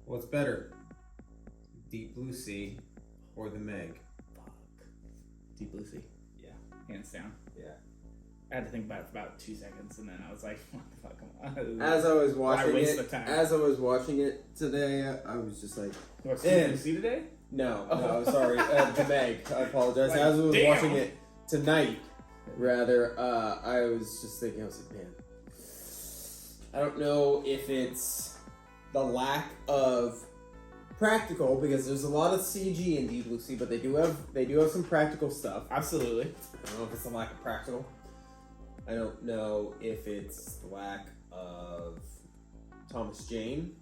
What's better? Deep Blue Sea or the MEG? Fuck. Deep Blue Sea. Yeah. Hands down. Yeah. I had to think about it for about 2 seconds, and then I was like, "What the fuck? Come on!" As I was watching waste it, the time? as I was watching it today, I was just like, What's Deep Blue Sea today? no, sorry, the Meg. I apologize. Like, as I was damn. watching it tonight, rather, I was just thinking, I was like, man, I don't know if it's the lack of practical, because there's a lot of CG in Deep Blue Sea, but they do have some practical stuff. Absolutely. I don't know if it's the lack of practical. I don't know if it's the lack of Thomas Jane,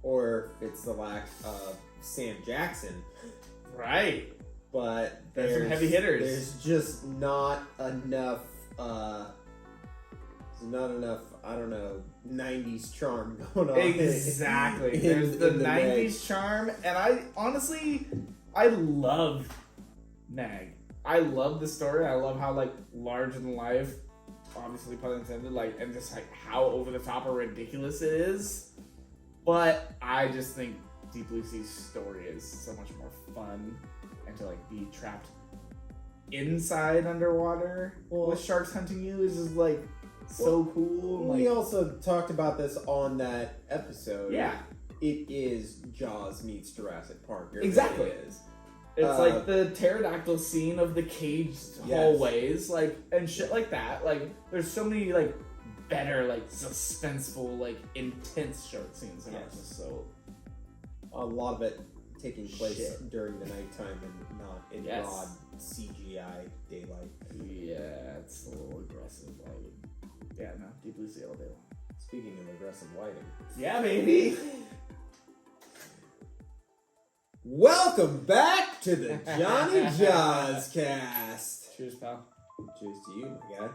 or if it's the lack of Sam Jackson. Right. But There's some heavy hitters. There's just not enough. There's not enough. I don't know, 90s charm going on. Exactly. There's the 90s Meg. charm, and I honestly love MEG. I love the story. I love how like large in life, obviously pun intended, like, and just like how over the top or ridiculous it is. But I just think Deep Blue Sea's story is so much more fun, and to like be trapped inside underwater with sharks hunting you is just like so cool. We Like, also talked about this on that episode. yeah, It is Jaws meets Jurassic Park. It really Exactly. is. it's like the pterodactyl scene of the caged hallways, like, and shit like that. Like, there's so many like better, like suspenseful, like intense shark scenes, and it's just so. A lot of it taking place Shit. during the nighttime and not in Yes. broad CGI daylight. Yeah, it's a little aggressive. Like, yeah, no, Deep Blue Sea all day long. Speaking of aggressive lighting. Yeah, baby. Welcome back to the Jony Jawscast. Cheers, pal. Cheers to you, my guy.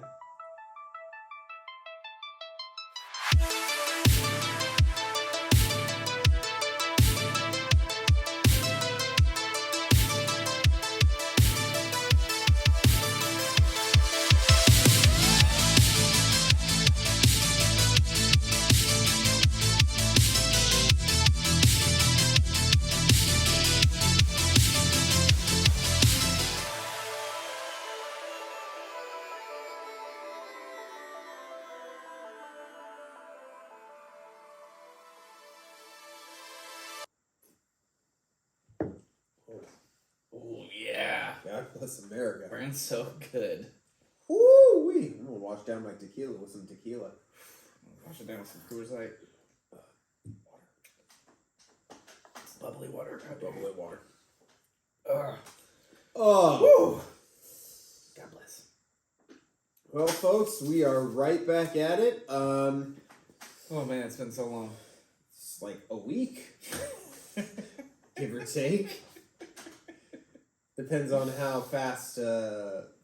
Oh yeah, God bless America. Brian's so good. Woo-wee. I'm gonna wash down my tequila with some tequila. Wash it down with some Coors Light. Bubbly water. Bubbly water. Ugh. Oh. Woo. God bless. Well, folks, we are right back at it. Oh man, it's been so long. It's like a week, give or take. Depends on how fast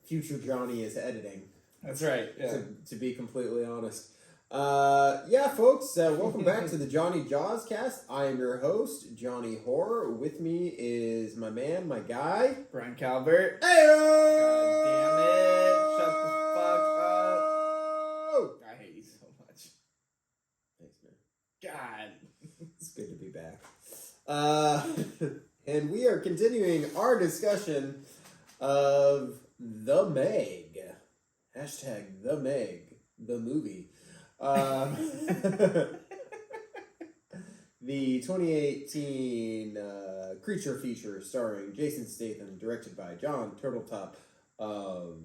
future Jony is editing. That's right. Yeah. To be completely honest. Yeah, folks, welcome back to the Jony Jawscast. I am your host, Johnny Horror. With me is my man, my guy, Brian Calvert. Hey! God damn it! Shut the fuck up. I hate you so much. Thanks, man. God. It's good to be back. And we are continuing our discussion of the Meg. Hashtag the Meg, the movie. The 2018 creature feature starring Jason Statham, directed by John Turtletop of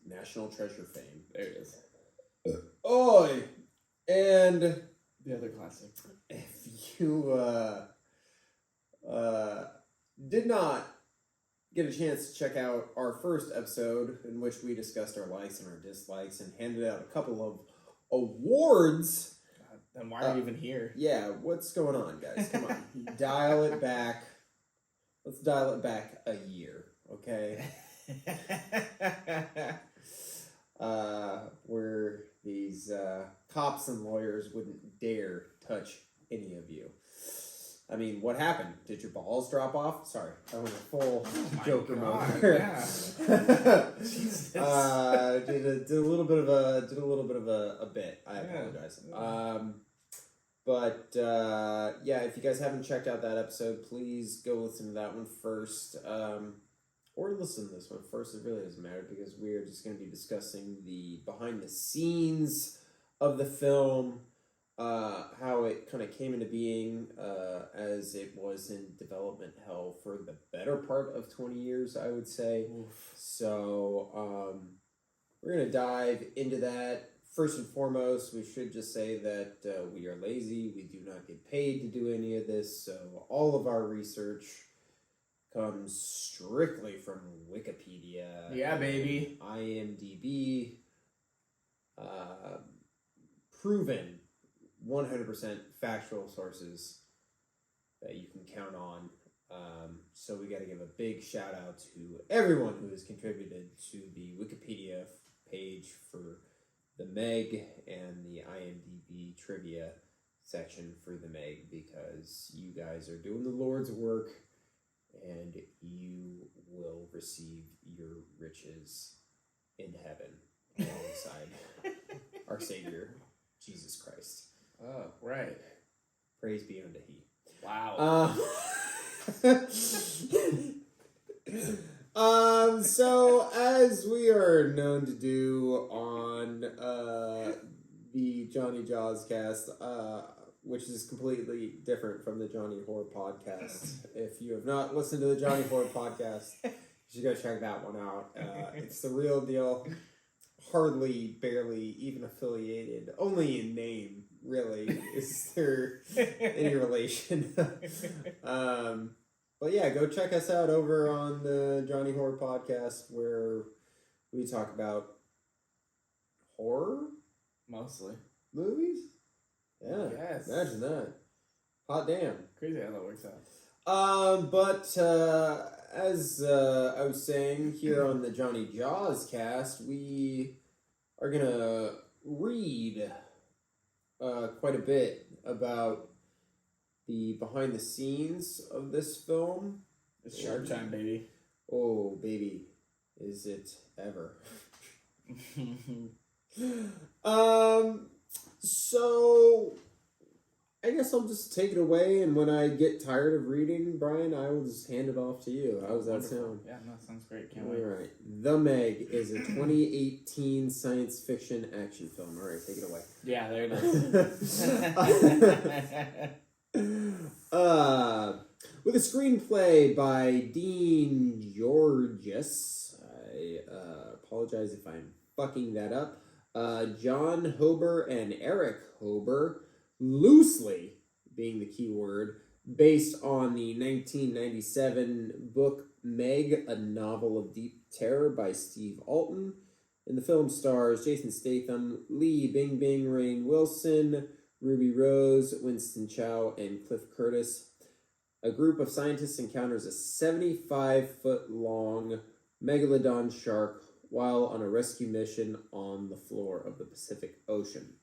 National Treasure fame. There it is. Oi! And The other classic. if you did not get a chance to check out our first episode in which we discussed our likes and our dislikes and handed out a couple of awards. God, then why are you even here? Yeah, what's going on, guys? Come on. Dial it back. Let's dial it back a year, okay? Where these cops and lawyers wouldn't dare touch any of you. I mean, what happened? Did your balls drop off? Sorry, I went a full Joker mode. Yeah. Jesus. Did a little bit of a bit. I apologize. But yeah, if you guys haven't checked out that episode, please go listen to that one first. Or listen to this one first. It really doesn't matter because we are just going to be discussing the behind the scenes of the film, how it kind of came into being as it was in development hell for the better part of 20 years, I would say. Oof. So we're going to dive into that. First and foremost, we should just say that we are lazy. We do not get paid to do any of this. So all of our research comes strictly from Wikipedia. Yeah, baby. IMDb. Proven 100% factual sources that you can count on. So we got to give a big shout out to everyone who has contributed to the Wikipedia page for the MEG and the IMDb trivia section for the MEG, because you guys are doing the Lord's work and you will receive your riches in heaven alongside our Savior, Jesus Christ. Oh, right. Praise be unto He. Wow. So as we are known to do on the Jony Jawscast, which is completely different from the Jony Horror Podcast. If you have not listened to the Jony Horror Podcast, you should go check that one out. It's the real deal. Hardly, barely even affiliated. Only in name, really, is there any relation. But yeah, go check us out over on the Jony Horror Podcast, where we talk about horror Mostly. movies. Yeah, Yes. imagine that. Hot damn. Crazy how that works out. But as I was saying here on the Jony Jawscast, we are gonna read quite a bit about the behind the scenes of this film. It's Shark Time, baby. Oh, baby, is it ever? So I guess I'll just take it away, and when I get tired of reading, Brian, I will just hand it off to you. How does that sound? Yeah, no, sounds great. Can't wait. All right. The Meg is a 2018 science fiction action film. All right, take it away. Yeah, there it is. With a screenplay by Dean Georges. I apologize if I'm fucking that up. John Hober and Eric Hober, loosely being the key word, based on the 1997 book Meg, a Novel of Deep Terror by Steve Alton. In the film stars Jason Statham, Lee Bing Bing, Rainn Wilson, Ruby Rose, Winston Chow, and Cliff Curtis. A group of scientists encounters a 75-foot-long megalodon shark while on a rescue mission on the floor of the Pacific Ocean.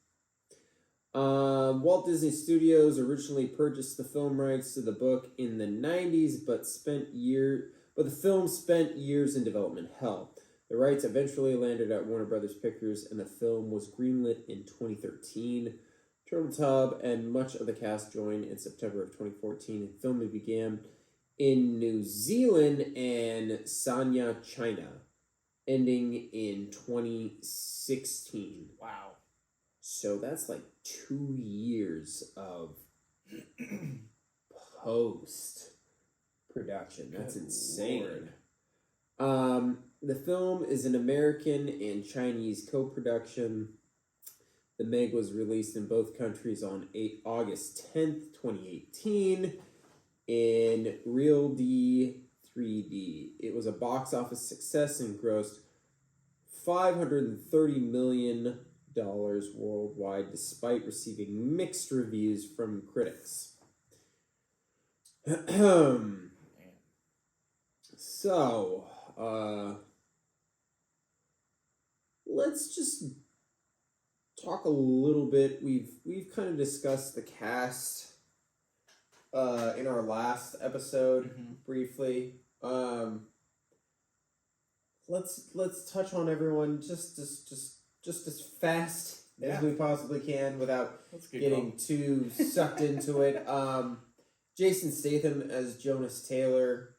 Walt Disney Studios originally purchased the film rights to the book in the 90s, but the film spent years in development hell. The rights eventually landed at Warner Brothers Pictures, and the film was greenlit in 2013. Turtle Tub and much of the cast joined in September of 2014, and filming began in New Zealand and Sanya, China, ending in 2016. Wow. So that's like 2 years of post-production. That's Good insane. Lord. The film is an American and Chinese co-production. The Meg was released in both countries on August 10th, 2018 in Real D 3D. It was a box office success and grossed $530 million worldwide, despite receiving mixed reviews from critics. So, let's just talk a little bit. We've kind of discussed the cast in our last episode briefly. Let's touch on everyone just as fast as we possibly can without That's a good getting call. too sucked into it. Jason Statham as Jonas Taylor.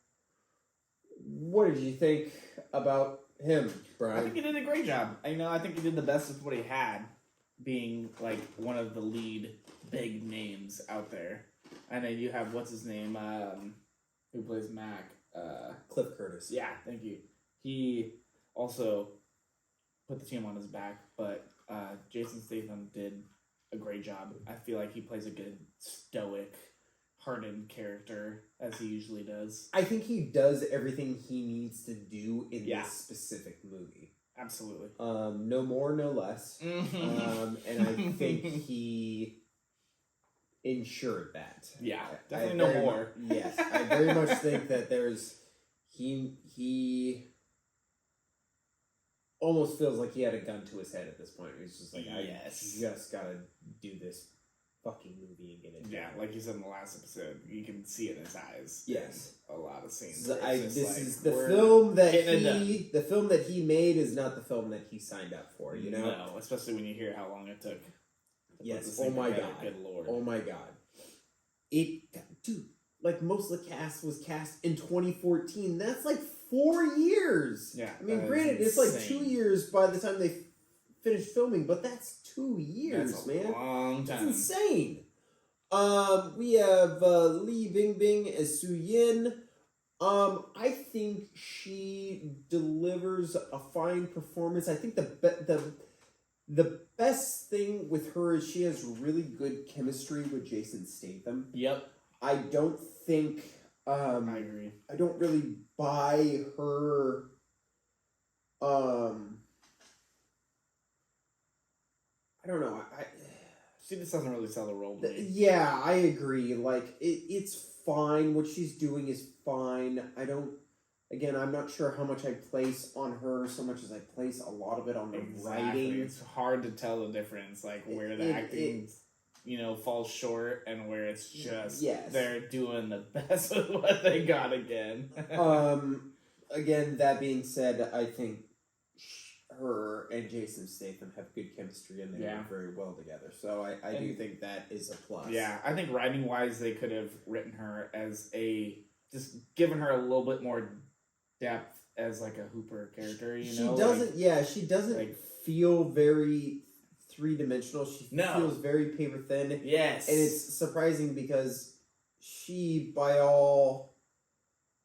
What did you think about him, Brian? I think he did a great job. I think he did the best with what he had, being like one of the lead big names out there. And then you have what's his name, who plays Mac. Cliff Curtis. Yeah, thank you. He also put the team on his back, but Jason Statham did a great job. I feel like he plays a good stoic, hardened character as he usually does. I think he does everything he needs to do in Yeah. this specific movie. Absolutely. No more, no less. And I think he ensured that. Yeah, I definitely no very more. Yes, I very much think that he almost feels like he had a gun to his head at this point. He's just like, Yes. I just gotta do this fucking movie and get it Yeah, done. like you said in the last episode, you can see it in his eyes. Yes. A lot of scenes. So where it's just this like, is the we're film that getting it the film that he made is not the film that he signed up for. You know. No, especially when you hear how long it took. to put Yes. this Oh thing my together. god. Good lord. Oh my god. Dude, like most of the cast was cast in 2014. That's like 4 years. Yeah. I mean, that is granted, it's like insane. 2 years by the time they finished filming, but that's 2 years, That's a man. long That's time. insane. We have Li Bingbing as Su Yin. I think she delivers a fine performance. I think the best thing with her is she has really good chemistry with Jason Statham. Yep. I don't think I agree. I don't really buy her I don't know. She just doesn't really sell the role to me. Yeah, I agree. Like it's fine. What she's doing is fine. I'm not sure how much I place on her so much as I place a lot of it on the writing. It's hard to tell the difference, like where the acting, falls short and where it's just Yes. they're doing the best with what they got again. Again, that being said, I think her and Jason Statham have good chemistry and they work very well together. So I do think that is a plus. Yeah, I think writing wise, they could have written her as just given her a little bit more depth as like a Hooper character. She doesn't. She doesn't like- feel very 3-dimensional. She No. feels very paper thin. Yes, And it's surprising because she, by all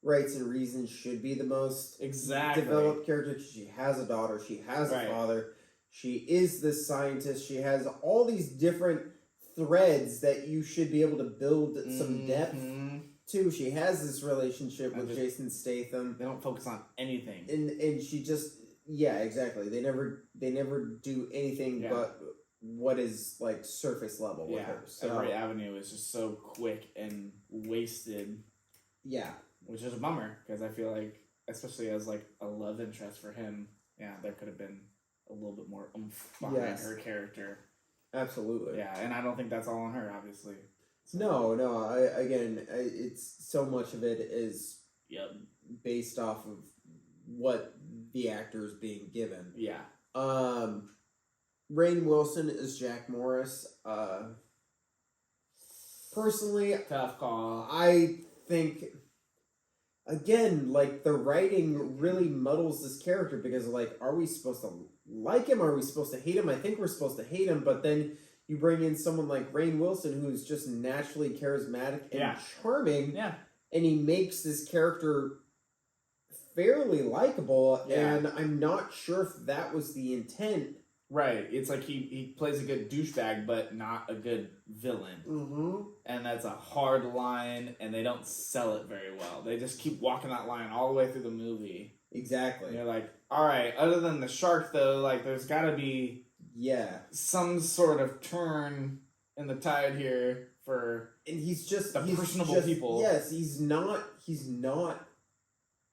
rights and reasons, should be the most exactly developed character. She has a daughter. She has a father. She is this scientist. She has all these different threads that you should be able to build some depth to. She has this relationship with Jason Statham. They don't focus on anything. And she just exactly. They never do anything but what is like surface level with her. So every avenue is just so quick and wasted. Yeah. Which is a bummer, because I feel like, especially as like a love interest for him, there could have been a little bit more oomph behind her character. Absolutely. Yeah, and I don't think that's all on her, obviously. So, No. It's so much of it is based off of what the actor is being given. Yeah. Rainn Wilson is Jack Morris. Personally, Tough call. I think, again, like, the writing really muddles this character because, like, are we supposed to like him? Are we supposed to hate him? I think we're supposed to hate him, but then you bring in someone like Rainn Wilson who's just naturally charismatic and charming, and he makes this character fairly likable, and I'm not sure if that was the intent. Right. It's like he plays a good douchebag, but not a good villain. Mm-hmm. And that's a hard line, and they don't sell it very well. They just keep walking that line all the way through the movie. Exactly. And you're like, all right, other than the shark, though, like, there's got to be some sort of turn in the tide here for and he's personable people. Yes, he's not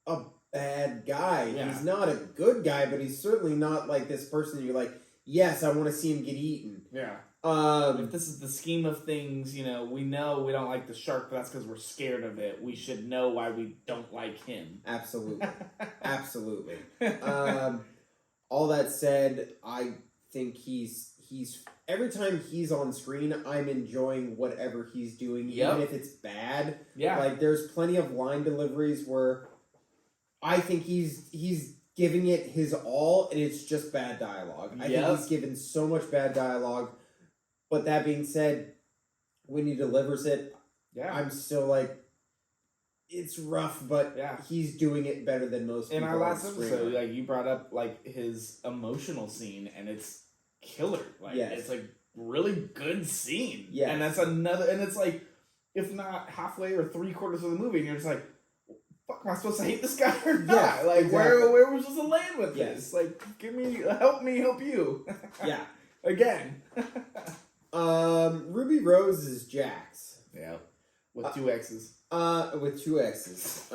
a bad guy. Yeah. He's not a good guy, but he's certainly not like this person you're like, yes, I want to see him get eaten. Yeah. If this is the scheme of things, we know we don't like the shark, but that's because we're scared of it. We should know why we don't like him. Absolutely. Absolutely. All that said, I think he's every time he's on screen, I'm enjoying whatever he's doing, even if it's bad. Yeah. Like, there's plenty of line deliveries where I think he's giving it his all, and it's just bad dialogue. I think he's given so much bad dialogue. But that being said, when he delivers it, I'm still like, it's rough, but he's doing it better than most people. In our last episode, like, you brought up, like, his emotional scene, and it's killer. Like, it's like really good scene. Yeah. And that's another, and it's like, if not halfway or 3/4 of the movie, and you're just like, fuck, am I supposed to hate this guy or not? Yeah, like, exactly. where was supposed to land with this? Like, help me help you. Yeah. Again. Ruby Rose is Jax. Yeah. With 2 X's. With 2 X's.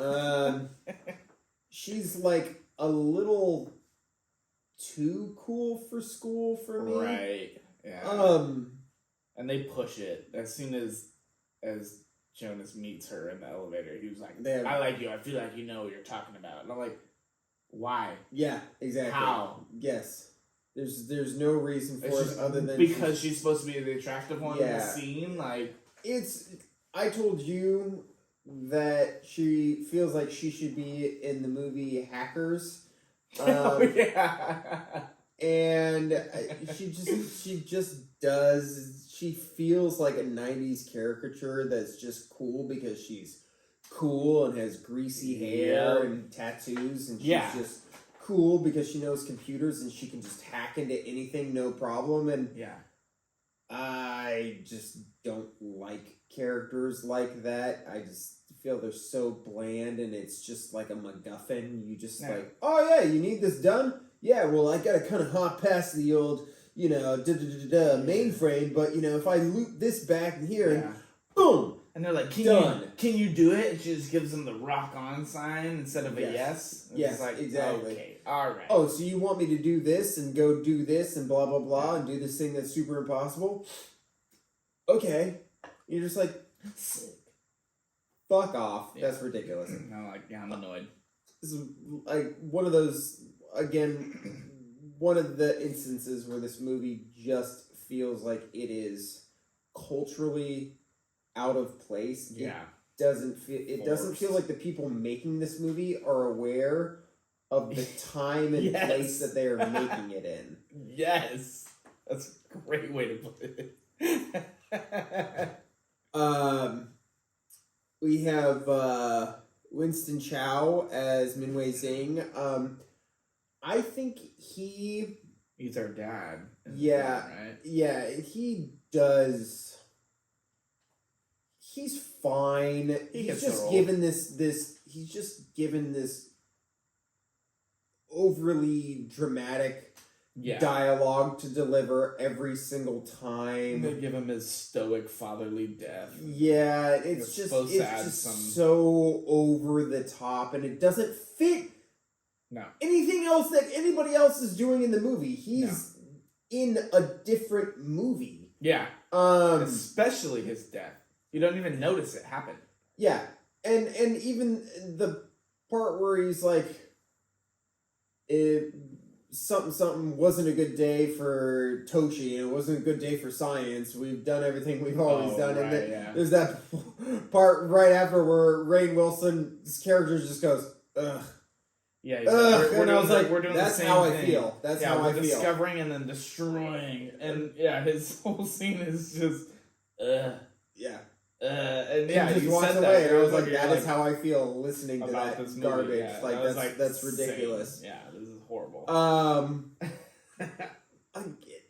She's like a little too cool for school for me. Right. Yeah. And they push it as soon as Jonas meets her in the elevator. He was like, I like you. I feel like you know what you're talking about. And I'm like, why? Yeah, exactly. How? Yes. There's no reason for it other than because she's supposed to be the attractive one in the scene. Like, I told you that she feels like she should be in the movie Hackers. And she just does. She feels like a 90s caricature that's just cool because she's cool and has greasy hair and tattoos, and she's just cool because she knows computers and she can just hack into anything no problem. And I just don't like characters like that. I just feel they're so bland, and it's just like a MacGuffin. You just like, oh yeah, you need this done? Yeah, well, I gotta kind of hop past the old, mainframe, but, if I loop this back in here, and boom! And they're like, can you do it? And she just gives them the rock on sign instead of a yes. And yes, like, exactly. Okay, all right. Oh, so you want me to do this and go do this and blah, blah, blah, and do this thing that's super impossible? Okay. You're just like, fuck off. Yeah. That's ridiculous. I'm like, I'm annoyed. This is like one of those, again, one of the instances where this movie just feels like it is culturally out of place. Yeah. It doesn't feel like the people making this movie are aware of the time and place that they are making it in. Yes. That's a great way to put it. We have Winston Chow as Minwei Zing. I think he's our dad. Yeah. Right? Yeah, he does. He's fine. He's just given this overly dramatic dialogue to deliver every single time. They give him his stoic fatherly death. Yeah, it's just so over the top, and it doesn't fit anything else that anybody else is doing in the movie. He's in a different movie. Yeah. Especially his death. You don't even notice it happen. Yeah. And even the part where he's like, something wasn't a good day for Toshi, and it wasn't a good day for science. We've done everything we've always done. Right, and there's that part right after where Rainn Wilson's character just goes, ugh. Yeah, and I was like, we're doing that's the same how thing. I feel. That's how I feel. Discovering and then destroying. And his whole scene is just, ugh. Yeah. And he just walked away, and I was like, that is how I feel listening to that garbage. Yeah. Like, that's ridiculous. Yeah, this is horrible.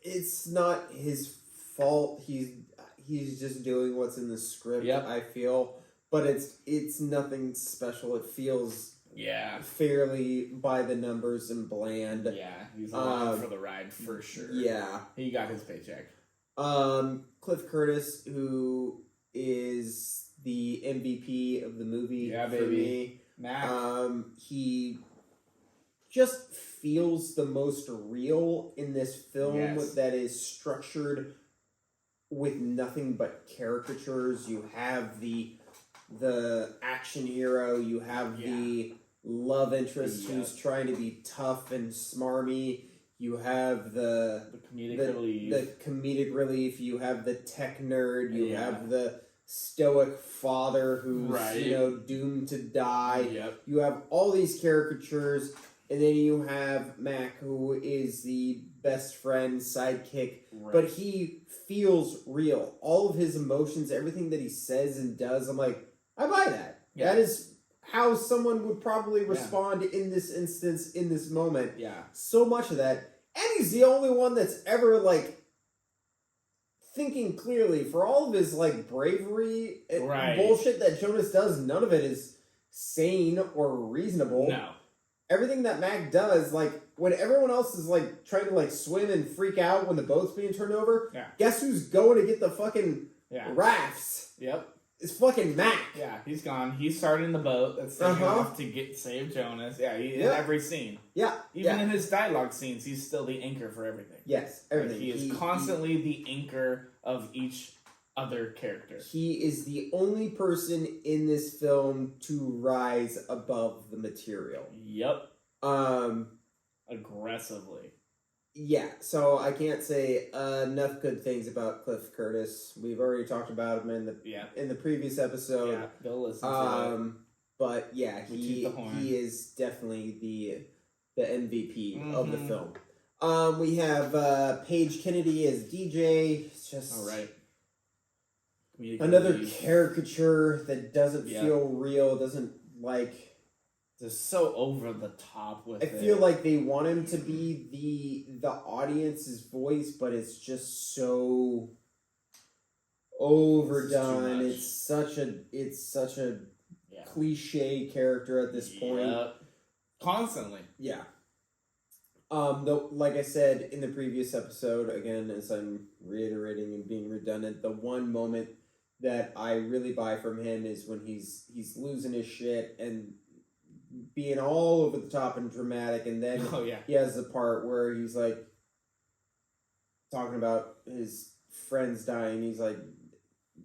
It's not his fault. He's just doing what's in the script, I feel. But it's nothing special. It feels fairly by the numbers and bland. Yeah, he's along for the ride for sure. Yeah. He got his paycheck. Cliff Curtis, who is the MVP of the movie for me. Mac. He just feels the most real in this film that is structured with nothing but caricatures. You have the action hero, you have the love interest who's trying to be tough and smarmy, You have the comedic relief. The comedic relief. You have the tech nerd. You Yeah. have the stoic father who's Right. doomed to die. Yep. You have all these caricatures, and then you have Mac, who is the best friend, sidekick, Right. but he feels real. All of his emotions, everything that he says and does, I'm like, I buy that. Yeah. That is how someone would probably respond in this instance, in this moment. Yeah. So much of that. And he's the only one that's ever, like, thinking clearly. For all of his, like, bravery and Right. bullshit that Jonas does, none of it is sane or reasonable. No. Everything that Mac does, like, when everyone else is, like, trying to, like, swim and freak out when the boat's being turned over, Yeah. guess who's going to get the fucking rafts? Yep. It's fucking Mac. Yeah, he's gone. He's starting the boat that's taking off to save Jonas. Yeah, in every scene. Yeah. Even in his dialogue scenes, he's still the anchor for everything. Yes, everything. Like, he is constantly the anchor of each other character. He is the only person in this film to rise above the material. Yep. Aggressively. Yeah, so I can't say enough good things about Cliff Curtis. We've already talked about him in the previous episode. Yeah, go listen to it. But yeah, he is definitely the MVP of the film. We have Paige Kennedy as DJ. It's just another caricature that doesn't feel real, doesn't like. Just so over the top with it. I feel like they want him to be the audience's voice, but it's just so overdone. It's such a cliche character at this point. Yep. Constantly. Yeah. Though, like I said in the previous episode, again, as I'm reiterating and being redundant, the one moment that I really buy from him is when he's losing his shit and being all over the top and dramatic, and then he has the part where he's like talking about his friends dying. He's like,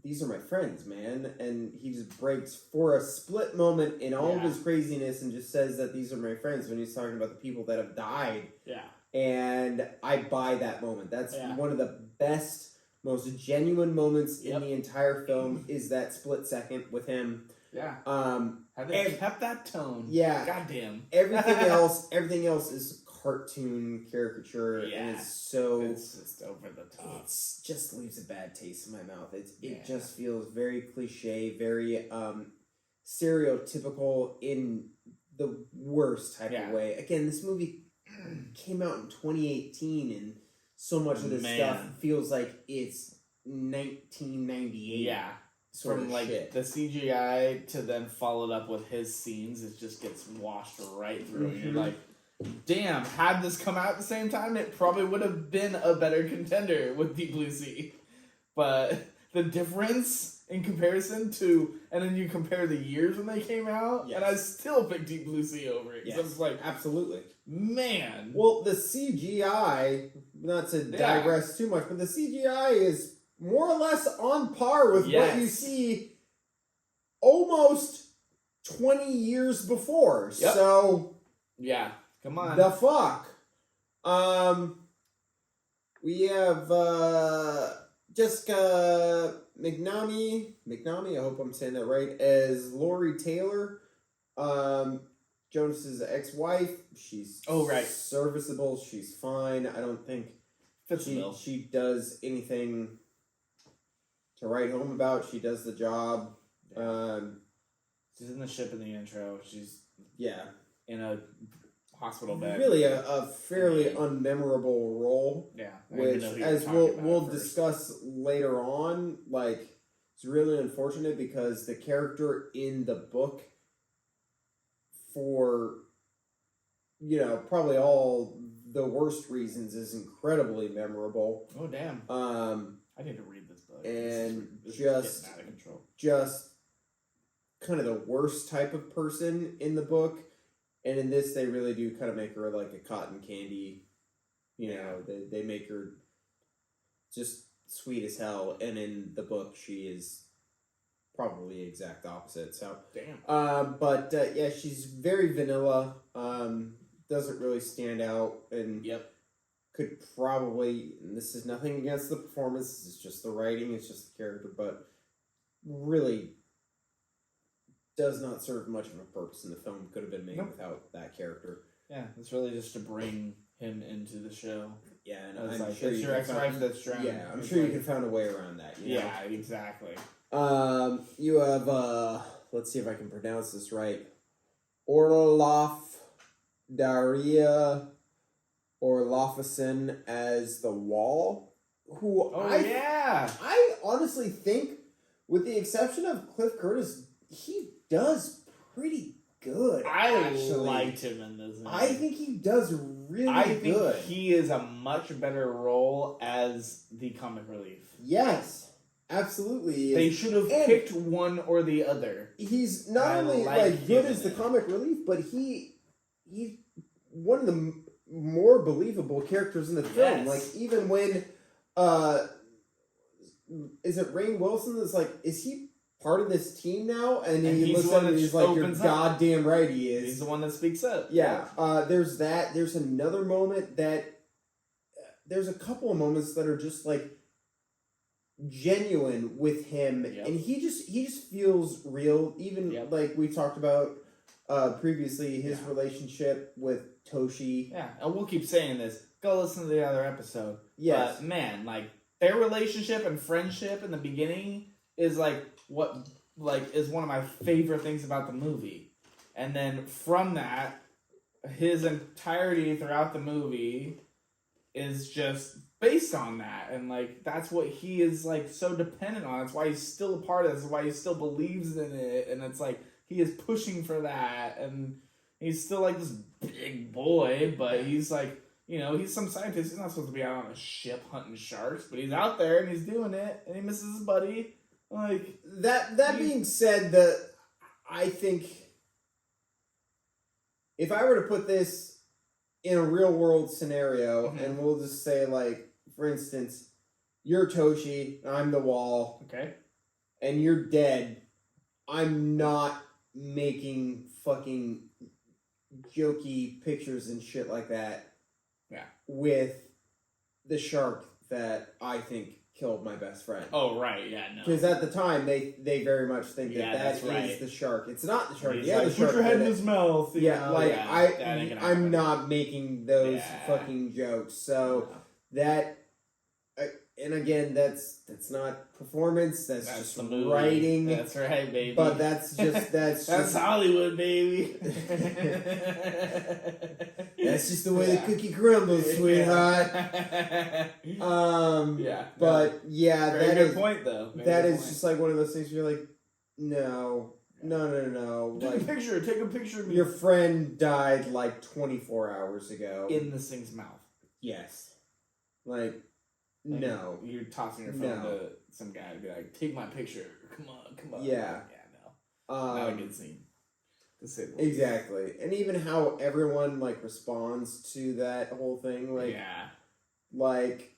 "These are my friends, man," and he just breaks for a split moment in all of his craziness and just says that these are my friends when he's talking about the people that have died. Yeah, and I buy that moment. That's one of the best, most genuine moments in the entire film. Is that split second with him? Yeah. Have they kept that tone? Yeah. Goddamn. Everything else is cartoon caricature, and it's just over the top. It just leaves a bad taste in my mouth. It just feels very cliche, very stereotypical in the worst type of way. Again, this movie came out in 2018, and so much of this stuff feels like it's 1998. Yeah. From like the CGI to then followed up with his scenes, it just gets washed right through. And you're like, damn, had this come out at the same time, it probably would have been a better contender with Deep Blue Sea. But the difference in comparison to, and then you compare the years when they came out, and I still pick Deep Blue Sea over it. Because I was like, absolutely. Man. Well, the CGI, not to digress too much, but the CGI is more or less on par with what you see almost 20 years before. Yep. So, yeah, come on. The fuck? We have Jessica McNamee, I hope I'm saying that right, as Lori Taylor, Jonas's ex-wife. She's serviceable, she's fine. I don't think she does anything to write home about. She does the job. She's in the ship in the intro. She's in a hospital bed. Really a fairly unmemorable role. Yeah. Which, as we'll discuss later on, like, it's really unfortunate because the character in the book, for, probably all the worst reasons, is incredibly memorable. Oh, damn. I need to read this book. And this is getting out of control. Just kind of the worst type of person in the book. And in this, they really do kind of make her like a cotton candy. They make her just sweet as hell. And in the book, she is probably the exact opposite. So, but she's very vanilla. Doesn't really stand out. And could probably, and this is nothing against the performance, this is just the writing, it's just the character, but really does not serve much of a purpose in the film. Could have been made without that character. Yeah, it's really just to bring him into the show. Yeah, and it's I'm like, sure it's your ex-wife that's drowning. Yeah, I'm sure you could find a way around that. You know? Exactly. You have let's see if I can pronounce this right. Orloff Daria Orlofsson as the Wall, who I honestly think, with the exception of Cliff Curtis, he does pretty good. I liked him in this movie. I think he does really good. I think he is a much better role as the comic relief. Yes, absolutely. They should have picked one or the other. He's not only like good as the comic relief, but he's one of the more believable characters in the film. Like, even when is it Rainn Wilson that's like, is he part of this team now? And then he looks at him and he's like, you're goddamn right he is. He's the one that speaks up. Yeah. There's that. There's another moment that there's a couple of moments that are just like genuine with him, and he just feels real. Even like we talked about previously, his relationship with Toshi. Yeah, and we'll keep saying this. Go listen to the other episode. Yes. But man, like, their relationship and friendship in the beginning is like what is one of my favorite things about the movie. And then from that, his entirety throughout the movie is just based on that. And like, that's what he is like so dependent on. That's why he's still a part of this. That's why he still believes in it. And it's like, he is pushing for that. And he's still like this big boy, but he's like, you know, he's some scientist. He's not supposed to be out on a ship hunting sharks, but he's out there and he's doing it, and he misses his buddy. Like, that being said, I think if I were to put this in a real world scenario, and we'll just say, like, for instance, you're Toshi, I'm the Wall, okay, and you're dead, I'm not making fucking jokey pictures and shit like that. Yeah. With the shark that I think killed my best friend. Oh, right, yeah, no. Because at the time, they very much think that is right. the shark. It's not the shark. He's like, the shark. Put your head in his mouth. I'm not making those fucking jokes. So that, and again, that's not performance. That's just the movie. Writing. That's right, baby. But that's that's just Hollywood, baby. That's just the way the cookie crumbles, sweetheart. But very good point, though. That is just like one of those things where you're like, no. Take a picture of me. Your friend died like 24 hours ago. In this thing's mouth. Yes. Like, no. You're tossing your phone to some guy to be like, take my picture. Come on. Yeah. No. Not a good scene. Exactly. And even how everyone, like, responds to that whole thing. Like, like,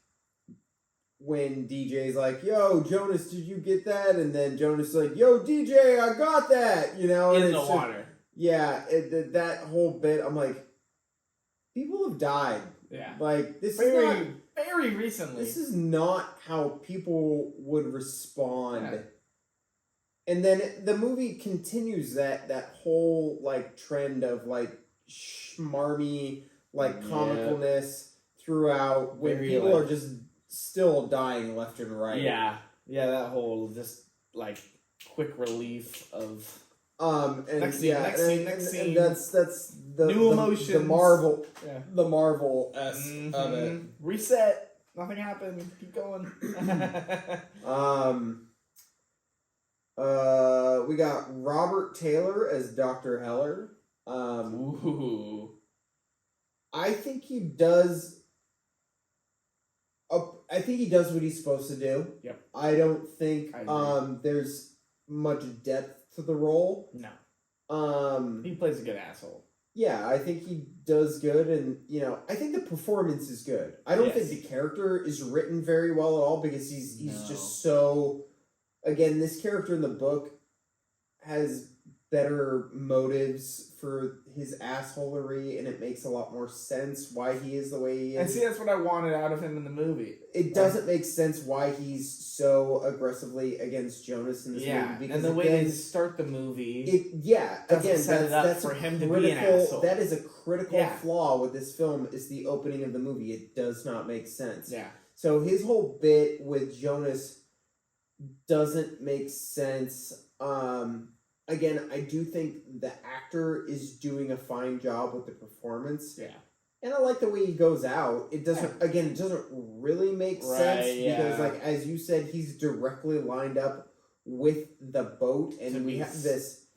when DJ's like, yo, Jonas, did you get that? And then Jonas is like, yo, DJ, I got that! You know? In the water. Yeah. That whole bit, I'm like, people have died. Yeah. Like, this very, is not... Very recently. This is not how people would respond. Yeah. And then the movie continues that whole, like, trend of, like, schmarmy, like, comicalness throughout when people are just still dying left and right. Yeah. Yeah, that whole just, like, quick relief of... next scene. And that's the new emotions. The Marvel-esque of it. Reset. Nothing happened. Keep going. We got Robert Taylor as Dr. Heller. Ooh. I think he does. I think he does what he's supposed to do. Yep. I don't think there's much depth to the role. No. He plays a good asshole. Yeah, I think he does good, and, you know, I think the performance is good. I don't think the character is written very well at all, because he's just so... Again, this character in the book has better motives for his assholery, and it makes a lot more sense why he is the way he is. And see, that's what I wanted out of him in the movie. It doesn't make sense why he's so aggressively against Jonas in this movie. Because and the way they start the movie... that's for him to critical, be an asshole. that is a critical flaw with this film, is the opening of the movie. It does not make sense. Yeah. So his whole bit with Jonas doesn't make sense. Again, I do think the actor is doing a fine job with the performance. Yeah. And I like the way he goes out. It doesn't really make sense because, like, as you said, he's directly lined up with the boat, and we have this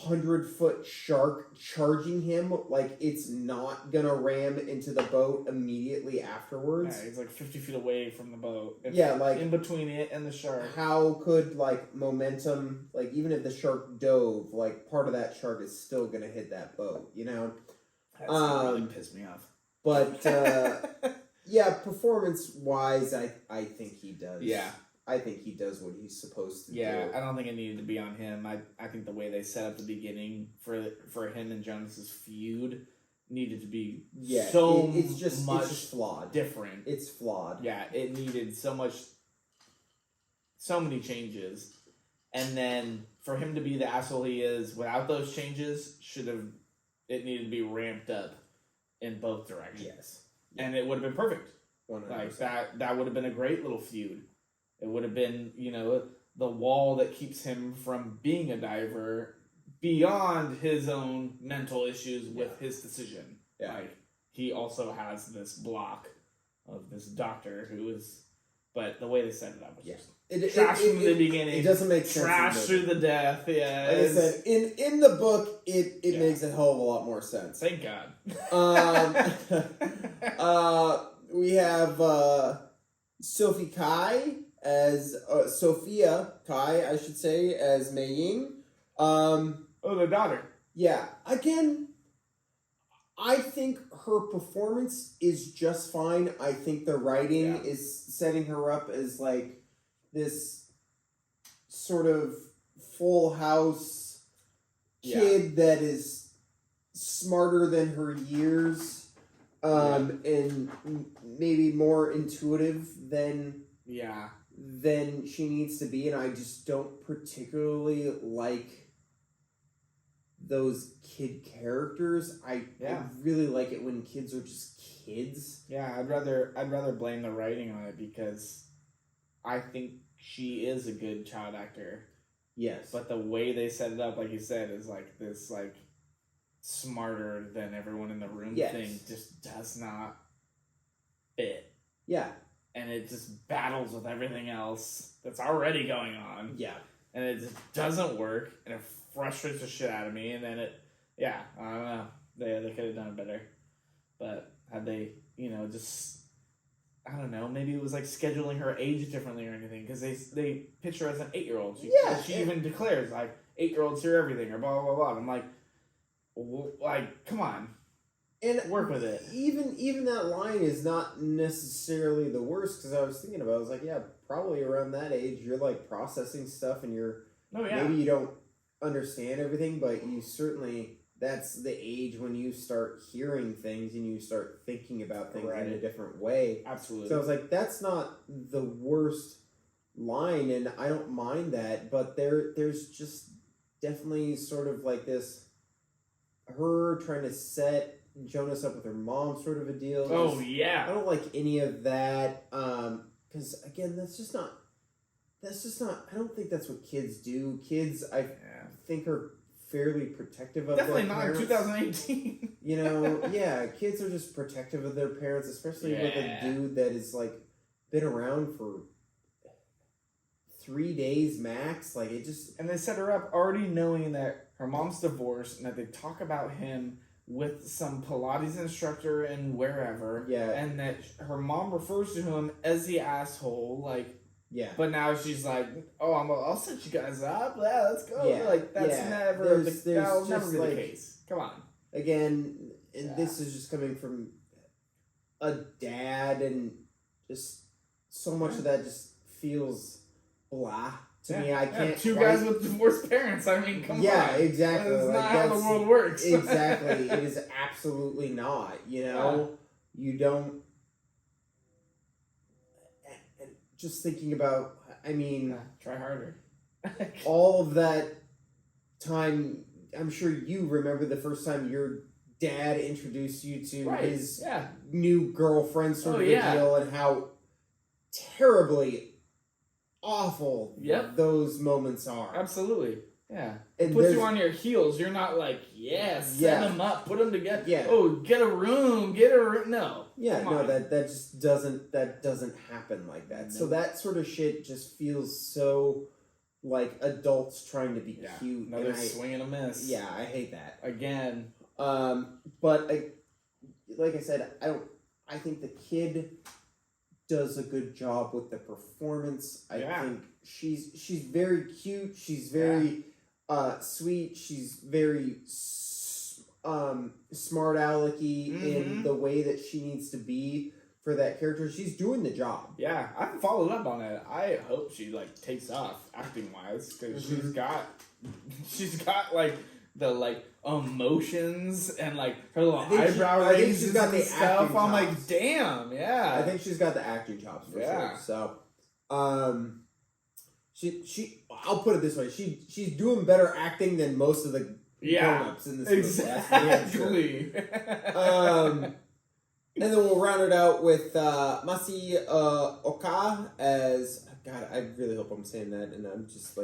100-foot shark charging him like it's not gonna ram into the boat immediately afterwards. Yeah, he's like 50 feet away from the boat. Like in between it and the shark. How could like momentum, like even if the shark dove, like part of that shark is still gonna hit that boat, you know? That's really pissed me off. But performance wise, I think he does. Yeah. I think he does what he's supposed to do. Yeah, I don't think it needed to be on him. I think the way they set up the beginning for him and Jonas's feud needed to be it's just flawed. Different. It's flawed. Yeah, it needed so many changes. And then for him to be the asshole he is without those changes, it needed to be ramped up in both directions. Yes. And it would have been perfect. 100%. Like that would have been a great little feud. It would have been, the wall that keeps him from being a diver beyond his own mental issues with his decision. Yeah. Like, he also has this block of this doctor who is... But the way they set it up was just trash from the beginning. It doesn't make sense. Trash through the death. Yeah. Like I said, in the book, it makes a hell of a lot more sense. Thank God. We have Sophia Kai as Mei Ying. The daughter. Yeah. Again, I think her performance is just fine. I think the writing is setting her up as like this sort of Full House kid that is smarter than her years, and maybe more intuitive than she needs to be, and I just don't particularly like those kid characters. I really like it when kids are just kids. Yeah, I'd rather blame the writing on it because I think she is a good child actor. Yes. But the way they set it up, like you said, is like this like smarter than everyone in the room thing just does not fit. Yeah. And it just battles with everything else that's already going on. Yeah. And it just doesn't work, and it frustrates the shit out of me, and then I don't know. They could have done it better. But had they, I don't know, maybe it was like scheduling her age differently or anything, because they pitch her as an 8-year-old. She even declares, like, 8-year-olds hear everything, or blah, blah, blah. I'm like, come on. And work with it. Even that line is not necessarily the worst, because I was thinking about it. I was like, probably around that age, you're like processing stuff, and maybe you don't understand everything, but you certainly, that's the age when you start hearing things and you start thinking about things in a different way. Absolutely. So I was like, that's not the worst line, and I don't mind that, but there's just definitely sort of like this, her trying to set Jonas up with her mom sort of a deal. Oh, yeah. I don't like any of that, because again, that's just not, I don't think that's what kids do. Kids, I think, are fairly protective of definitely their parents. Definitely not in 2018. Kids are just protective of their parents, especially with a dude that is like been around for 3 days max. Like, it just... And they set her up already knowing that her mom's divorced, and that they talk about him with some Pilates instructor and wherever. Yeah. And that her mom refers to him as the asshole, like... Yeah. But now she's like, oh, I'll set you guys up. Yeah, let's go. Yeah. Like, that's never that'll never be like, the case. Come on. Again, and this is just coming from a dad, and just so much of that just feels blah to me. I can't. Two guys with divorced parents. I mean, come on. Yeah, exactly. That's like, not how the world works. Exactly. It is absolutely not. You know, you don't. And just thinking about, I mean, try harder. all of that time. I'm sure you remember the first time your dad introduced you to his new girlfriend, sort of a deal, and how terribly awful those moments are. Absolutely. Yeah. And puts you on your heels. You're not like, set them up, put them together. Yeah. Oh, get a room. No. Yeah, no, that just doesn't happen like that. No. So that sort of shit just feels so like adults trying to be cute. Another swing and a miss. Yeah, I hate that. Again. But like I said, I think the kid does a good job with the performance. I think she's very cute. She's very sweet. She's very smart alecky in the way that she needs to be for that character. She's doing the job. Yeah, I haven't followed up on it. I hope she takes off acting wise because she's got like the emotions and her little eyebrow raises and stuff. I'm like, damn, yeah. I think she's got the acting chops for sure. So, she I'll put it this way: she's doing better acting than most of the grown-ups in this movie. Exactly. And then we'll round it out with Masi Oka as God. I really hope I'm saying that, and I'm just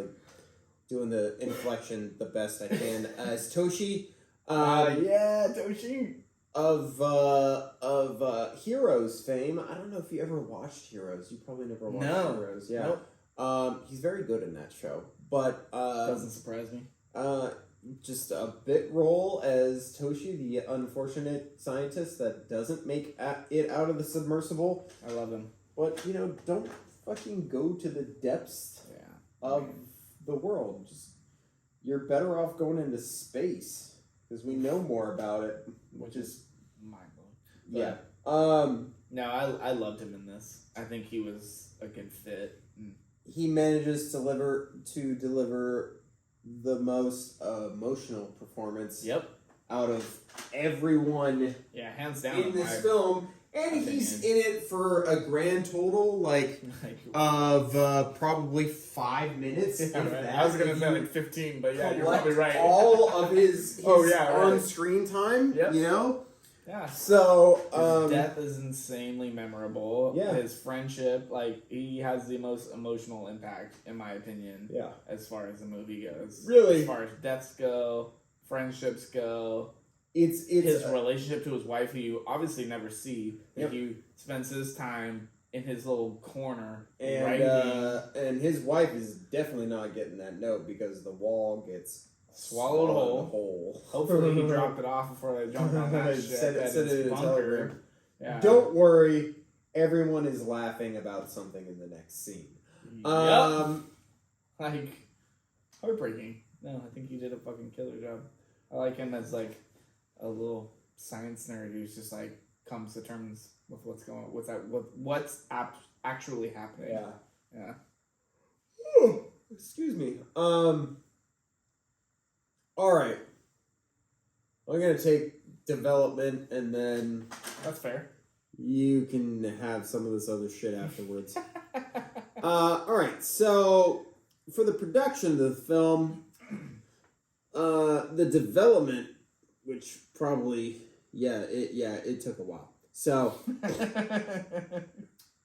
doing the inflection the best I can as Toshi. Toshi of Heroes fame. I don't know if you ever watched Heroes. You probably never watched Heroes. Yeah. Nope. He's very good in that show, but doesn't surprise me. Just a bit role as Toshi, the unfortunate scientist that doesn't make it out of the submersible. I love him, but don't fucking go to the depths of the world. Just you're better off going into space because we know more about it, which is mind blowing. Yeah. No, I loved him in this. I think he was a good fit. He manages to deliver the most emotional performance. Out of everyone. Yeah, hands down in this film. And he's in it for a grand total, of probably 5 minutes. I was going to say 15, but you're probably right. All of his on-screen time, Yeah. So, his death is insanely memorable. Yeah. His friendship, he has the most emotional impact, in my opinion. Yeah. As far as the movie goes. Really? As far as deaths go, friendships go. It's his relationship to his wife, who you obviously never see. He spends his time in his little corner writing. And his wife is definitely not getting that note because the wall gets swallowed whole. Hopefully he dropped it off before they jumped on that shit at his bunker. Yeah. Don't worry, everyone is laughing about something in the next scene. Heartbreaking. No, I think he did a fucking killer job. I like him as a little science nerd who's just comes to terms with what's actually happening. Yeah. Yeah. Ooh, excuse me. All right. I'm gonna take development, and then that's fair. You can have some of this other shit afterwards. All right. So for the production of the film, the development, which probably it took a while. So,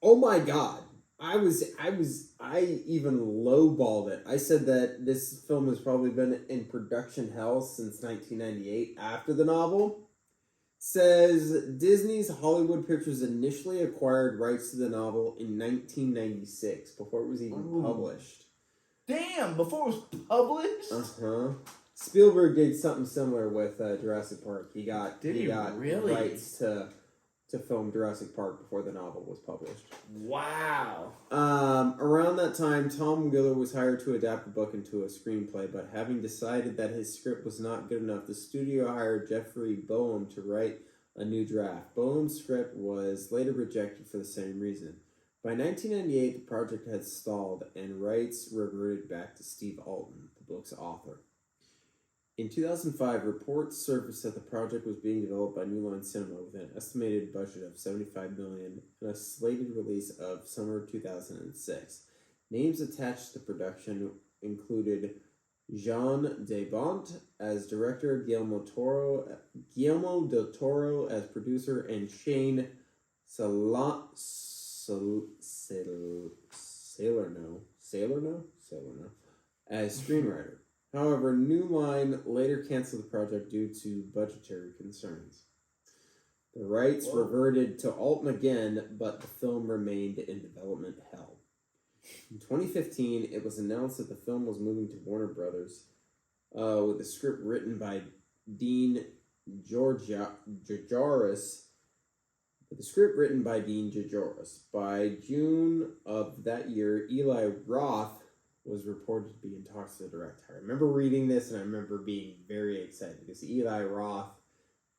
oh my God. I even lowballed it. I said that this film has probably been in production hell since 1998 after the novel. Says Disney's Hollywood Pictures initially acquired rights to the novel in 1996 before it was even published. Damn, before it was published? Uh-huh. Spielberg did something similar with Jurassic Park. He got really? rights to film Jurassic Park before the novel was published. Wow. Around that time, Tom Wheeler was hired to adapt the book into a screenplay, but having decided that his script was not good enough, the studio hired Jeffrey Boehm to write a new draft. Boehm's script was later rejected for the same reason. By 1998, the project had stalled, and rights reverted back to Steve Alton, the book's author. In 2005, reports surfaced that the project was being developed by New Line Cinema with an estimated budget of $75 million and a slated release of summer 2006. Names attached to the production included Jean Desbont as director, Guillermo del Toro as producer, and Shane Salerno as screenwriter. However, New Line later canceled the project due to budgetary concerns. The rights reverted to Alton again, but the film remained in development hell. In 2015, it was announced that the film was moving to Warner Brothers, with a script written by Dean Jawscast. By June of that year, Eli Roth was reported to be in talks to direct. I remember reading this, and I remember being very excited because Eli Roth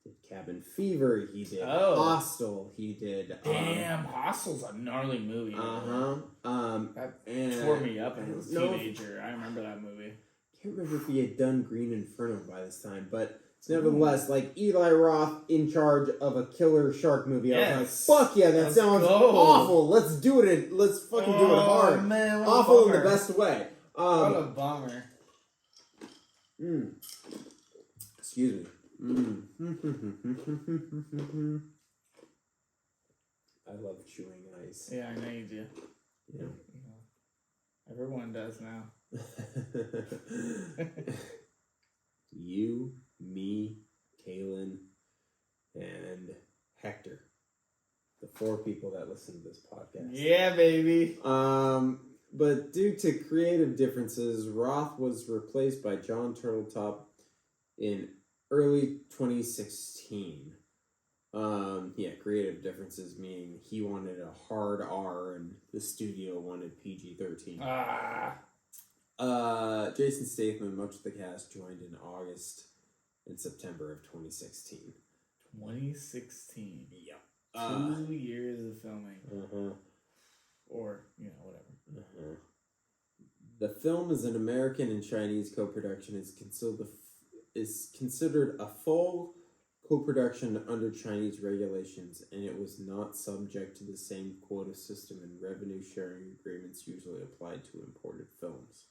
did Cabin Fever, he did Hostel, he did... Damn, Hostel's a gnarly movie. That tore me up as a teenager. I remember that movie. I can't remember if he had done Green Inferno by this time, but it's nevertheless, like, Eli Roth in charge of a killer shark movie. Yes. I was like, fuck yeah, that sounds awful. Let's do it. Let's fucking do it hard. Man, awful in the best way. What a bummer. Excuse me. I love chewing ice. Yeah, I know you do. Yeah. Everyone does now. You, me, Kaylin, and Hector. The 4 people that listen to this podcast. Yeah, baby. But due to creative differences, Roth was replaced by John Turtletop in early 2016. Creative differences meaning he wanted a hard R and the studio wanted PG-13. Jason Statham and much of the cast joined in August and September of 2016. 2016. Yeah. 2 years of filming. Or, whatever. The film is an American and Chinese co-production. Is considered a full co-production under Chinese regulations, and it was not subject to the same quota system and revenue sharing agreements usually applied to imported films.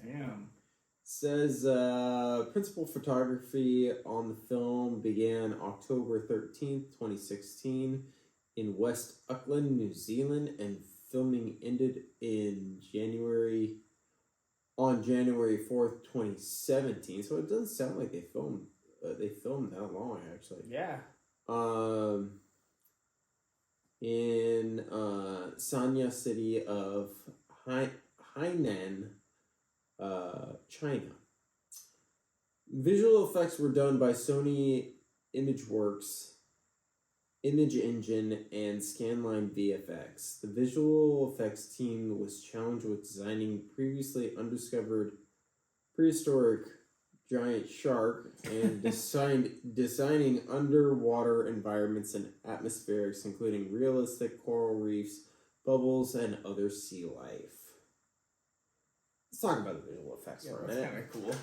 Damn. Says principal photography on the film began October 13th, 2016 in West Auckland, New Zealand, and filming ended on January 4th, 2017. So it doesn't sound like they filmed that long, actually. Yeah. In Sanya city of Hainan, China. Visual effects were done by Sony ImageWorks, Image Engine, and Scanline VFX. The visual effects team was challenged with designing previously undiscovered prehistoric giant shark and designing underwater environments and atmospherics, including realistic coral reefs, bubbles, and other sea life. Let's talk about the visual effects for a minute. That's kind of cool.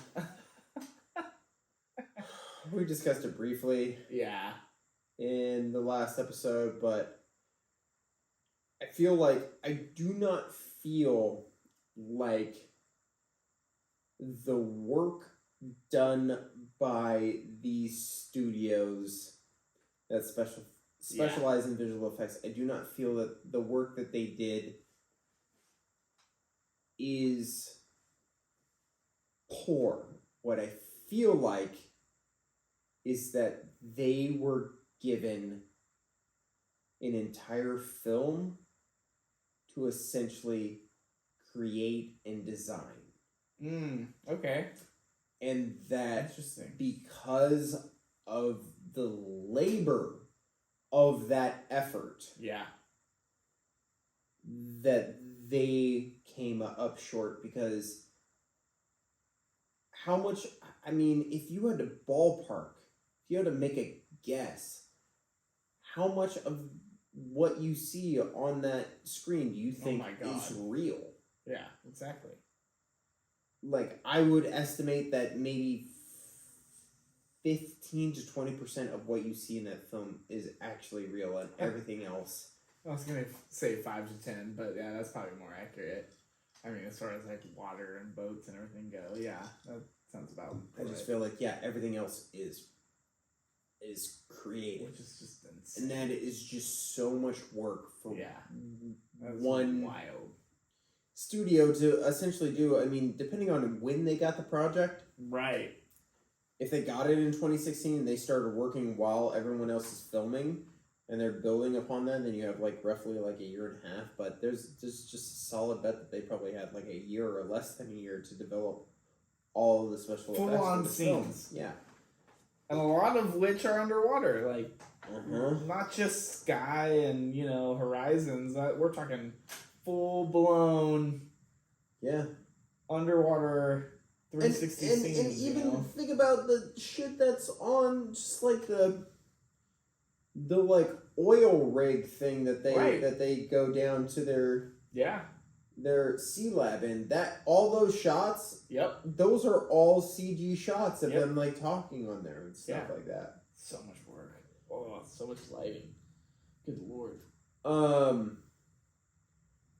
We discussed it briefly. Yeah. In the last episode, but I do not feel like the work done by these studios that specialize in visual effects, I do not feel that the work that they did is poor. What I feel like is that they were given an entire film to essentially create and design. Okay. And that interesting, because of the labor of that effort, that they came up short. Because how much, if you had to ballpark, if you had to make a guess, how much of what you see on that screen do you think my God. is real? Yeah, exactly. Like, I would estimate that maybe 15 to 20% of what you see in that film is actually real, and everything else. I was gonna say 5 to 10, but yeah, that's probably more accurate. I mean, as far as like water and boats and everything go, yeah, that sounds about. I just feel like everything else is creative, which is just insane. and that is just so much work for that's one wild studio to essentially do. I mean, depending on when they got the project, right? If they got it in 2016 and they started working while everyone else is filming, and they're building upon that, then you have like roughly like a year and a half. But there's just a solid bet that they probably had like a year or less than a year to develop all of the special effects. Full-on for the scenes. film. Yeah. And a lot of which are underwater, like not just sky and horizons. We're talking full blown, underwater 360 scenes. And even think about the shit that's on just like the like oil rig thing that they go down to their sea lab, and that all those shots, those are all CG shots of them like talking on there and stuff like that. So much work. Oh, so much lighting. Good lord.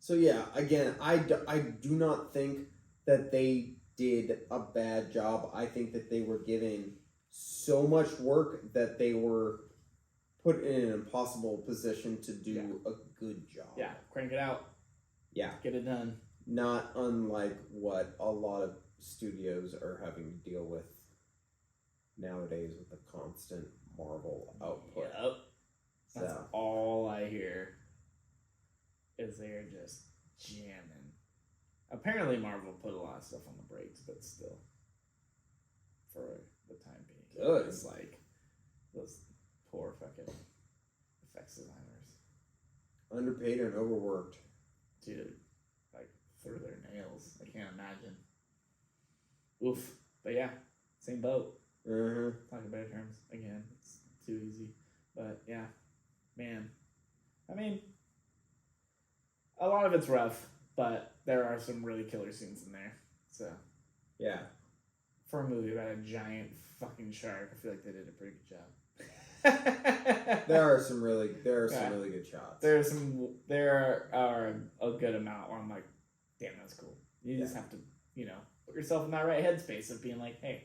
So yeah, again, I do not think that they did a bad job. I think that they were given so much work that they were put in an impossible position to do a good job. Yeah, crank it out. Yeah. Get it done. Not unlike what a lot of studios are having to deal with nowadays with the constant Marvel output. Yep. So. That's all I hear is they're just jamming. Apparently Marvel put a lot of stuff on the brakes, but still, for the time being. Good. It's like those poor fucking effects designers. Underpaid and overworked. Dude, like, through their nails. I can't imagine. Oof. But yeah, same boat. Talking better terms. Again, it's too easy. But yeah, man. I mean, a lot of it's rough, but there are some really killer scenes in there. So, yeah. For a movie about a giant fucking shark, I feel like they did a pretty good job. There are some really good shots. There are a good amount where I'm like, damn, that's cool. You just have to, put yourself in that right headspace of being like, hey,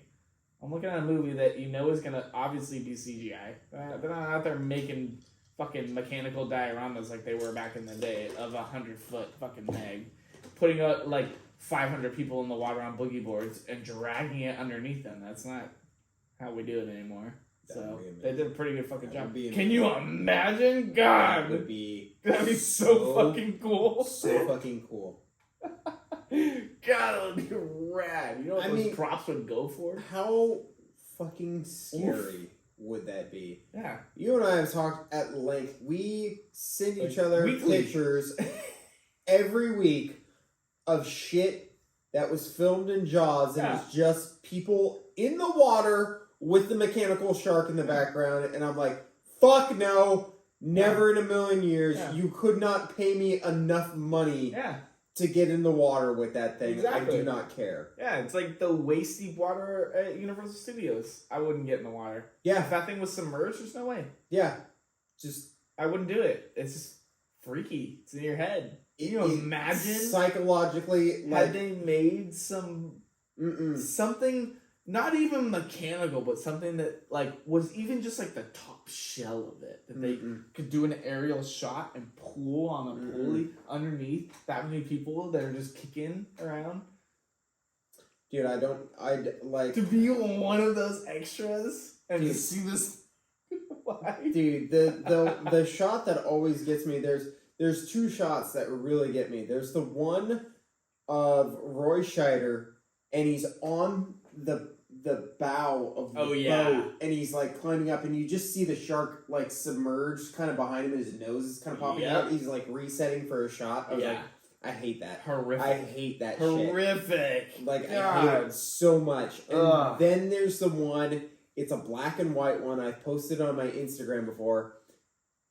I'm looking at a movie that is gonna obviously be CGI. They're not out there making fucking mechanical dioramas like they were back in the day of 100-foot fucking MEG, putting up like 500 people in the water on boogie boards and dragging it underneath them. That's not how we do it anymore. So they did a pretty good fucking job. Can you imagine? God, that'd be so fucking cool. So fucking cool. God, that would be rad. You know what those props would go for? How fucking scary would that be? Yeah. You and I have talked at length. We send each other weekly pictures every week of shit that was filmed in Jaws, and it's just people in the water with the mechanical shark in the background, and I'm like, fuck no, never in a million years. You could not pay me enough money to get in the water with that thing. Exactly. I do not care. Yeah, it's like the waist deep water at Universal Studios. I wouldn't get in the water. Yeah. If that thing was submerged, there's no way. Yeah. Just... I wouldn't do it. It's just freaky. It's in your head. Can you imagine? Psychologically, had they made something, not even mechanical, but something that like was even just like the top shell of it, that they could do an aerial shot and pull on a pulley underneath that many people that are just kicking around. Dude, I'd like to be one of those extras and to see this. Why? Dude, the shot that always gets me, there's two shots that really get me. There's the one of Roy Scheider, and he's on the bow of the boat, and he's like climbing up, and you just see the shark like submerged kind of behind him, and his nose is kind of popping out. He's like resetting for a shot. I was like, I hate that. Horrific. I hate that Horrific. shit. Like, I hate it so much. And then there's the one, it's a black and white one. I've posted on my Instagram before.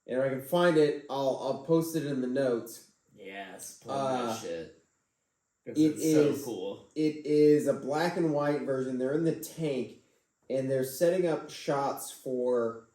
And if I can find it, I'll post it in the notes. Yes, play that shit. It It's is so cool. It is a black and white version. They're in the tank, and they're setting up shots for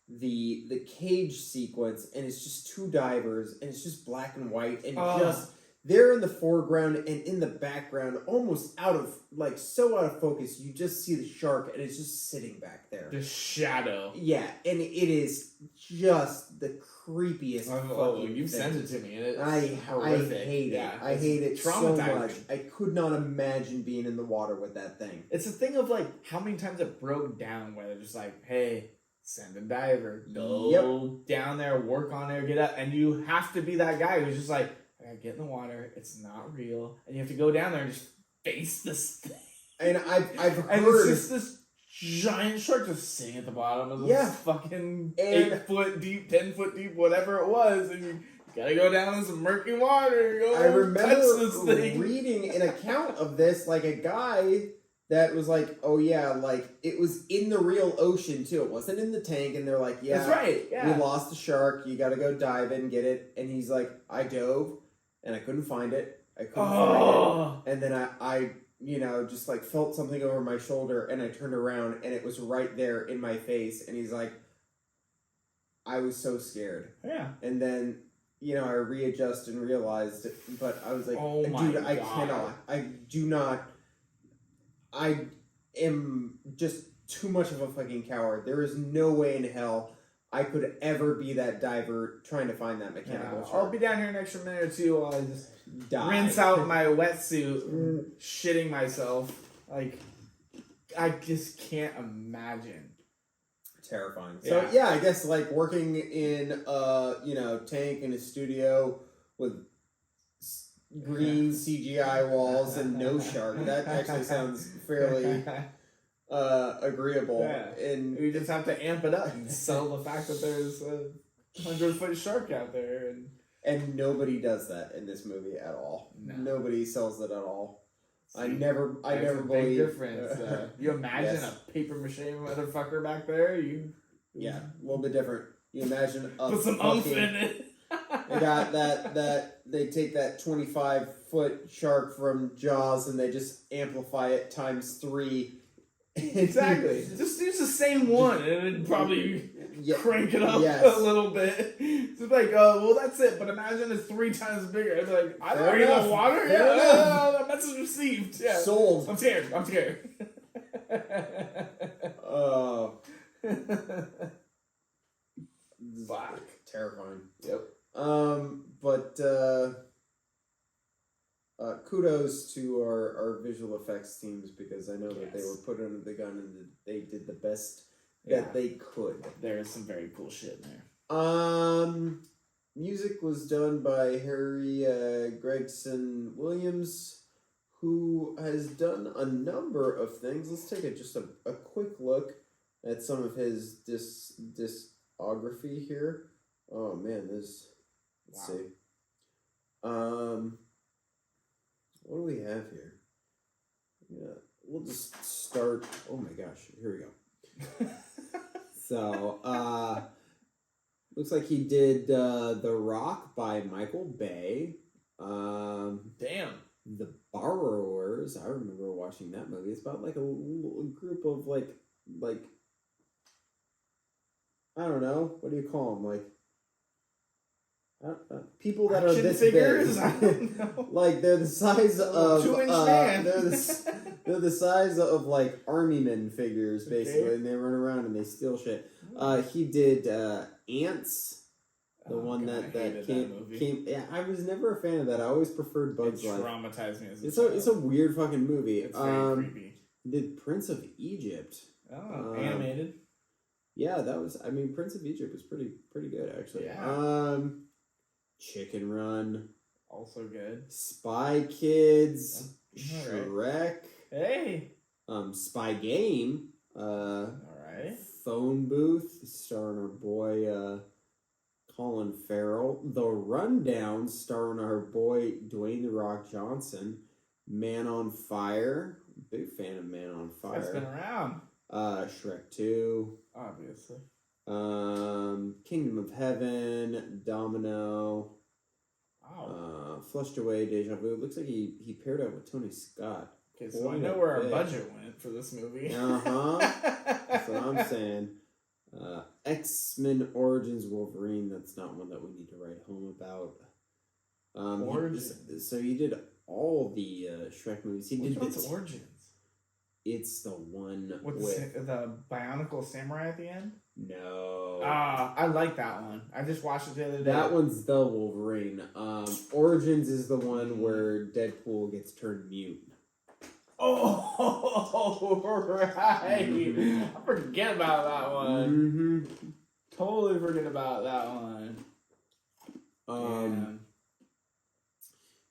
the cage sequence, and it's just two divers, and it's just black and white, and just they're in the foreground, and in the background, almost so out of focus, you just see the shark, and it's just sitting back there. The shadow. Yeah, and it is just the creepiest fucking you've thing. sent it to me, and it's I horrific. hate it. Yeah, I hate it so traumatizing. much. I could not imagine being in the water with that thing. It's a thing of like how many times it broke down where they're just like, hey, send a diver, go down there, work on there, get up, and you have to be that guy who's just like, I gotta get in the water, it's not real, and you have to go down there and just face this thing. And I've heard, and it's just this giant shark just sitting at the bottom of this fucking 8 foot deep, 10 foot deep, whatever it was, and you gotta go down in some murky water. I remember touch this thing. reading an account of this, like a guy that was like, oh yeah, like it was in the real ocean too. It wasn't in the tank, and they're like, yeah, that's right. Yeah, we lost a shark. You gotta go dive and get it. And he's like, I dove, and I couldn't find it. I couldn't find it. And then I just like felt something over my shoulder, and I turned around, and it was right there in my face. And he's like, I was so scared. Yeah. And then, I readjust and realized it, but I was like, dude, I cannot. I do not. I am just too much of a fucking coward. There is no way in hell I could ever be that diver trying to find that mechanical shark. I'll be down here an extra minute or two while I just die. Rinse out my wetsuit, shitting myself. Like, I just can't imagine. Terrifying. So yeah, I guess like working in tank in a studio with green CGI walls and no shark. That actually sounds fairly agreeable. Yeah. And we just have to amp it up and sell the fact that there's a 100-foot shark out there, and nobody does that in this movie at all. No. Nobody sells it at all. See, I never big believe. Difference. You imagine a paper mache motherfucker back there? Yeah, a little bit different. You imagine put some oomph in it. They got that they take that 25-foot shark from Jaws and they just amplify it times 3. Exactly. Just use the same one and it'd probably crank it up a little bit. It's like, well, that's it. But imagine it's 3 times bigger. It's like, I don't know, water. The message received. Yeah. Sold. I'm scared. Oh. Fuck. Terrifying. Yep. But kudos to our visual effects teams, because I know that they were put under the gun and they did the best that they could. There is some very cool shit in there. Music was done by Harry Gregson Williams, who has done a number of things. Let's take just a quick look at some of his discography here. Oh man, let's see. What do we have here? Yeah, we'll just start. Oh my gosh, here we go. So, looks like he did The Rock by Michael Bay. Damn. The Borrowers. I remember watching that movie. It's about like a group of like I don't know. What do you call them? Like people that are this figures? big. I don't know. Like they're the size of 2-inch man. They're the size of like army men figures basically, and they run around and they steal shit. He did Ants, the one that came. Yeah, I was never a fan of that. I always preferred Bugs Life. It traumatized me as a child. It's a weird fucking movie. It's very creepy. Did Prince of Egypt? Oh, animated. Yeah, that was. I mean, Prince of Egypt was pretty good actually. Yeah. Chicken Run. Also good. Spy Kids. Right. Shrek. Hey. Spy Game. Alright. Phone Booth, starring our boy Colin Farrell. The Rundown, starring our boy Dwayne The Rock Johnson. Man on Fire. Big fan of Man on Fire. That's been around. Shrek 2. Obviously. Kingdom of Heaven, Domino, Wow. Flushed Away, Deja Vu. Looks like he paired up with Tony Scott. Okay, so I know where our budget went for this movie. That's what I'm saying. X-Men Origins Wolverine. That's not one that we need to write home about. So he did all the Shrek movies. Which one's Origins? It's the one with the Bionicle Samurai at the end? No. I like that one. I just watched it the other day. That one's the Wolverine. Origins is the one where Deadpool gets turned mute. Oh, right. I forget about that one. Mm-hmm. Totally forget about that one.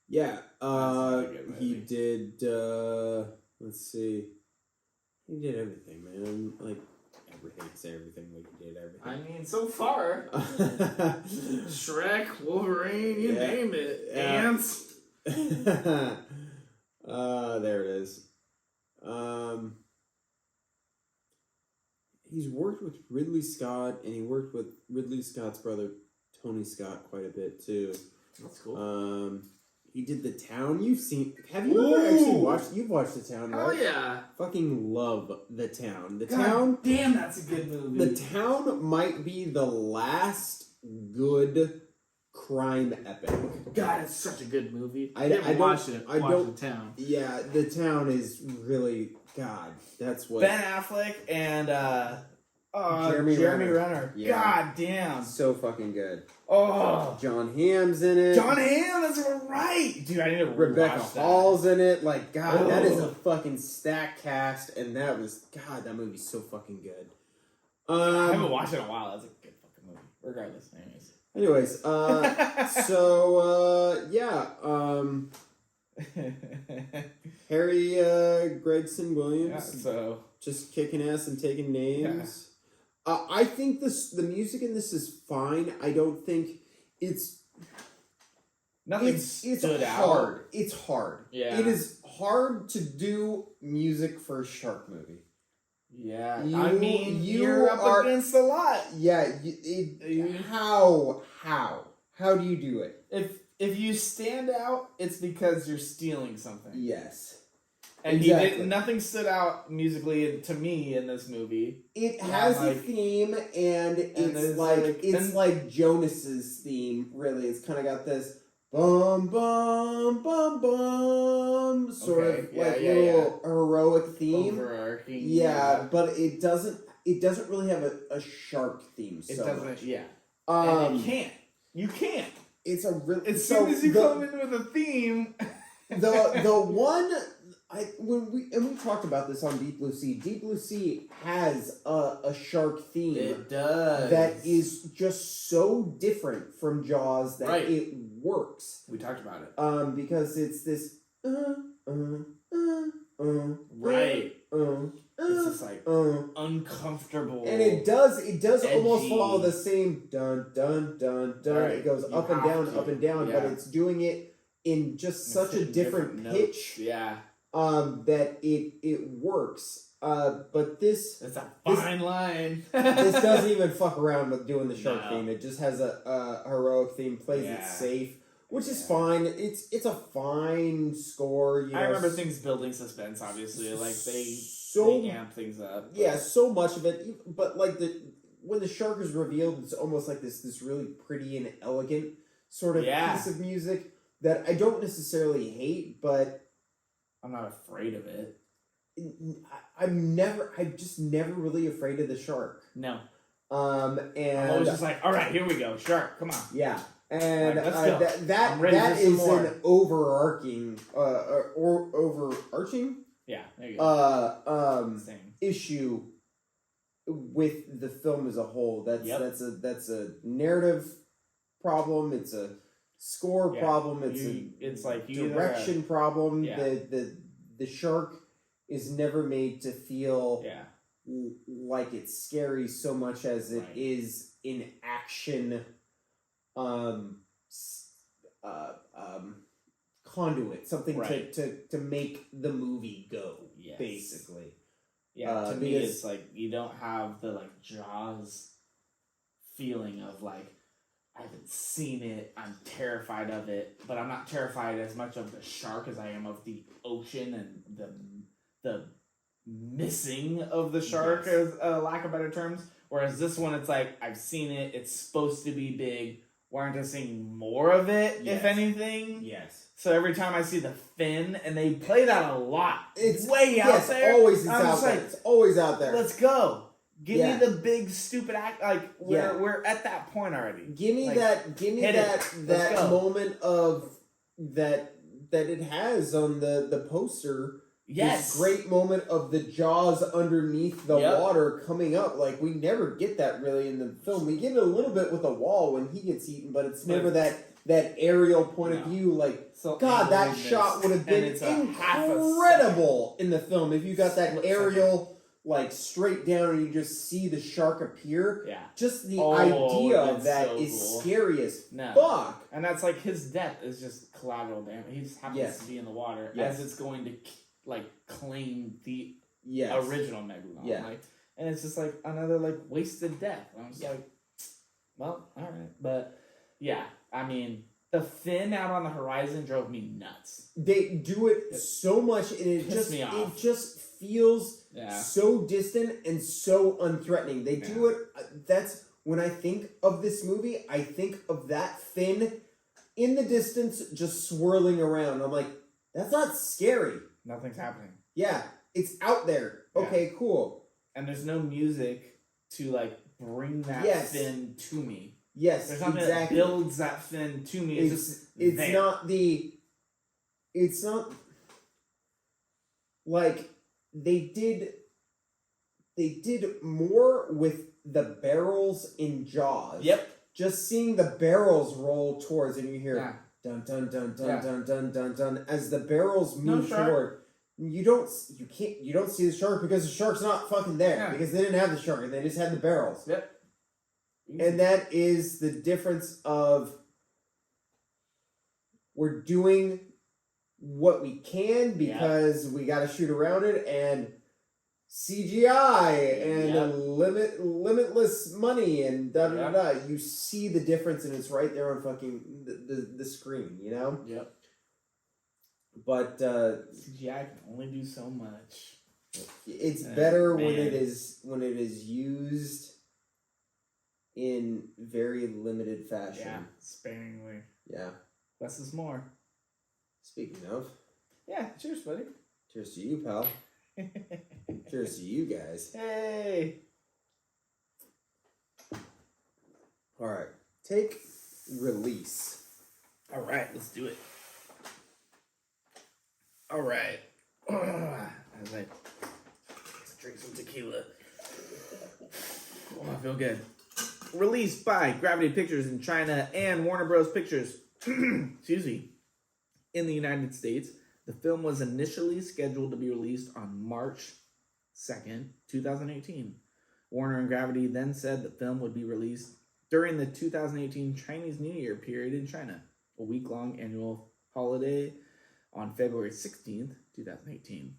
Yeah. He did. Let's see. He did everything, man. Like everything. Say everything. Like he did everything. I mean, so far, Shrek, Wolverine, you name it. Ants. There it is. He's worked with Ridley Scott, and he worked with Ridley Scott's brother Tony Scott quite a bit too. That's cool. He did The Town. Have you ever actually watched? You've watched The Town, right? Oh yeah. Fucking love The Town. The God Town. Damn, that's a good movie. The Town might be the last good crime epic. God, it's such a good movie. I don't watch it. I watch don't. The Town. Yeah, The Town is really God. That's what Ben Affleck and Jeremy Renner. Yeah. God damn. So fucking good. Oh, John Hamm's in it. John Hamm, that's right. Dude, I need to Rebecca rewatch that. Hall's in it. Like, God, that is a Oh. fucking stacked cast, and that movie's so fucking good. I haven't watched it in a while. That's a good fucking movie. Regardless, Anyways, Harry Gregson Williams, just kicking ass and taking names. I think the music in this is fine. I don't think it's stood hard. out. It's hard. Yeah. It is hard to do music for a shark movie. Yeah. You're up against a lot. Yeah. How do you do it? If you stand out, it's because you're stealing something. Yes. And exactly. Nothing stood out musically to me in this movie. It has a theme, and it's like Jonas's theme. Really, it's kind of got this bum bum bum bum sort of little heroic theme. Overarching. Yeah, but it doesn't really have a shark theme. It so doesn't. much. Yeah. And you can't. You can't. It's a really as soon as you come in with a theme. the one. We talked about this on Deep Blue Sea. Deep Blue Sea has a shark theme. It does. That is just so different from Jaws that it works. We talked about it. Because it's this right. It's just like uncomfortable. And it does edgy. Almost follow the same dun dun dun dun. Right. It goes up and down, but it's doing it in just such a different pitch. Yeah. That it works. But it's a fine line. This doesn't even fuck around with doing the shark theme. It just has a heroic theme, plays it safe, which is fine. It's a fine score. I remember things building suspense. Obviously, like they amp things up. Yeah, so much of it. But like when the shark is revealed, it's almost like this really pretty and elegant sort of piece of music that I don't necessarily hate, but I'm not afraid of it. I'm just never really afraid of the shark. No. And I'm always just like, all right, here we go, shark, come on. Yeah, and let's go. that is an overarching, overarching. Yeah, there you go. Issue with the film as a whole. That's a narrative problem. It's a score problem. It's like direction problem. Yeah. The shark is never made to feel like it's scary so much as it is in action conduit, something to make the movie go, basically. Yeah, to me it's like you don't have the like Jaws feeling of like, I haven't seen it, I'm terrified of it, but I'm not terrified as much of the shark as I am of the ocean and the missing of the shark, as lack of better terms. Whereas this one, it's like, I've seen it, it's supposed to be big, why aren't I seeing more of it, if anything? Yes. So every time I see the fin, and they play that a lot. It's way out there. Always I'm out just there. like, It's always out there. let's go. Give Yeah. me the big stupid act. Like we're at that point already. Give me Like, that. Give me hit that. it. That Let's go. moment of that it has on the poster. Yes. This great moment of the jaws underneath the Yep. water coming up. Like, we never get that really in the film. We get it a little bit with the wall when he gets eaten, but it's never that aerial point of view. Like, So God, that angliness. shot would have been And it's a half a incredible in the film if you got that Split aerial, like, straight down and you just see the shark appear. Yeah. Just the Oh, idea of that's that so is cool. scary as No. fuck. And that's like his death is just collateral damage. He just happens Yes. to be in the water Yes. as it's going to like claim the Yes. original Megalodon. Yeah. Like, and it's just like another like wasted death. I'm just like, well, all right, but yeah, I mean, the fin out on the horizon drove me nuts. They do it so much, and it Pissed me off. just feels Yeah. so distant and so unthreatening. They do Yeah. it. That's when I think of this movie. I think of that fin in the distance, just swirling around. I'm like, that's not scary. Nothing's happening. Yeah, it's out there. Yeah. Okay, cool. And there's no music to like bring that Yes. fin to me. Yes, There's nothing exactly. that builds that fin to me. It's just It's there. not the. It's not like they did more with the barrels in Jaws. Yep. Just seeing the barrels roll towards, and you hear Yeah. dun dun dun dun Yeah. dun dun dun dun as the barrels move shark. forward. You don't see the shark because the shark's not fucking there, Yeah. because they didn't have the shark and they just had the barrels. Yep. And that is the difference of we're doing what we can because we got to shoot around it, and CGI and limitless money and da da da. You see the difference, and it's right there on fucking the screen, you know. Yep. But CGI can only do so much. it's better man. when it is used in very limited fashion. Yeah, sparingly. Yeah. Less is more. Speaking of, Yeah, cheers, buddy. cheers to you, pal. Cheers to you guys. Hey. All right, take release. All right, let's do it. All right. As I drink some tequila. Oh, I feel good. Released by Gravity Pictures in China and Warner Bros. Pictures, excuse me, in the United States. The film was initially scheduled to be released on March 2nd, 2018. Warner and Gravity then said the film would be released during the 2018 Chinese New Year period in China, a week-long annual holiday on February 16th, 2018.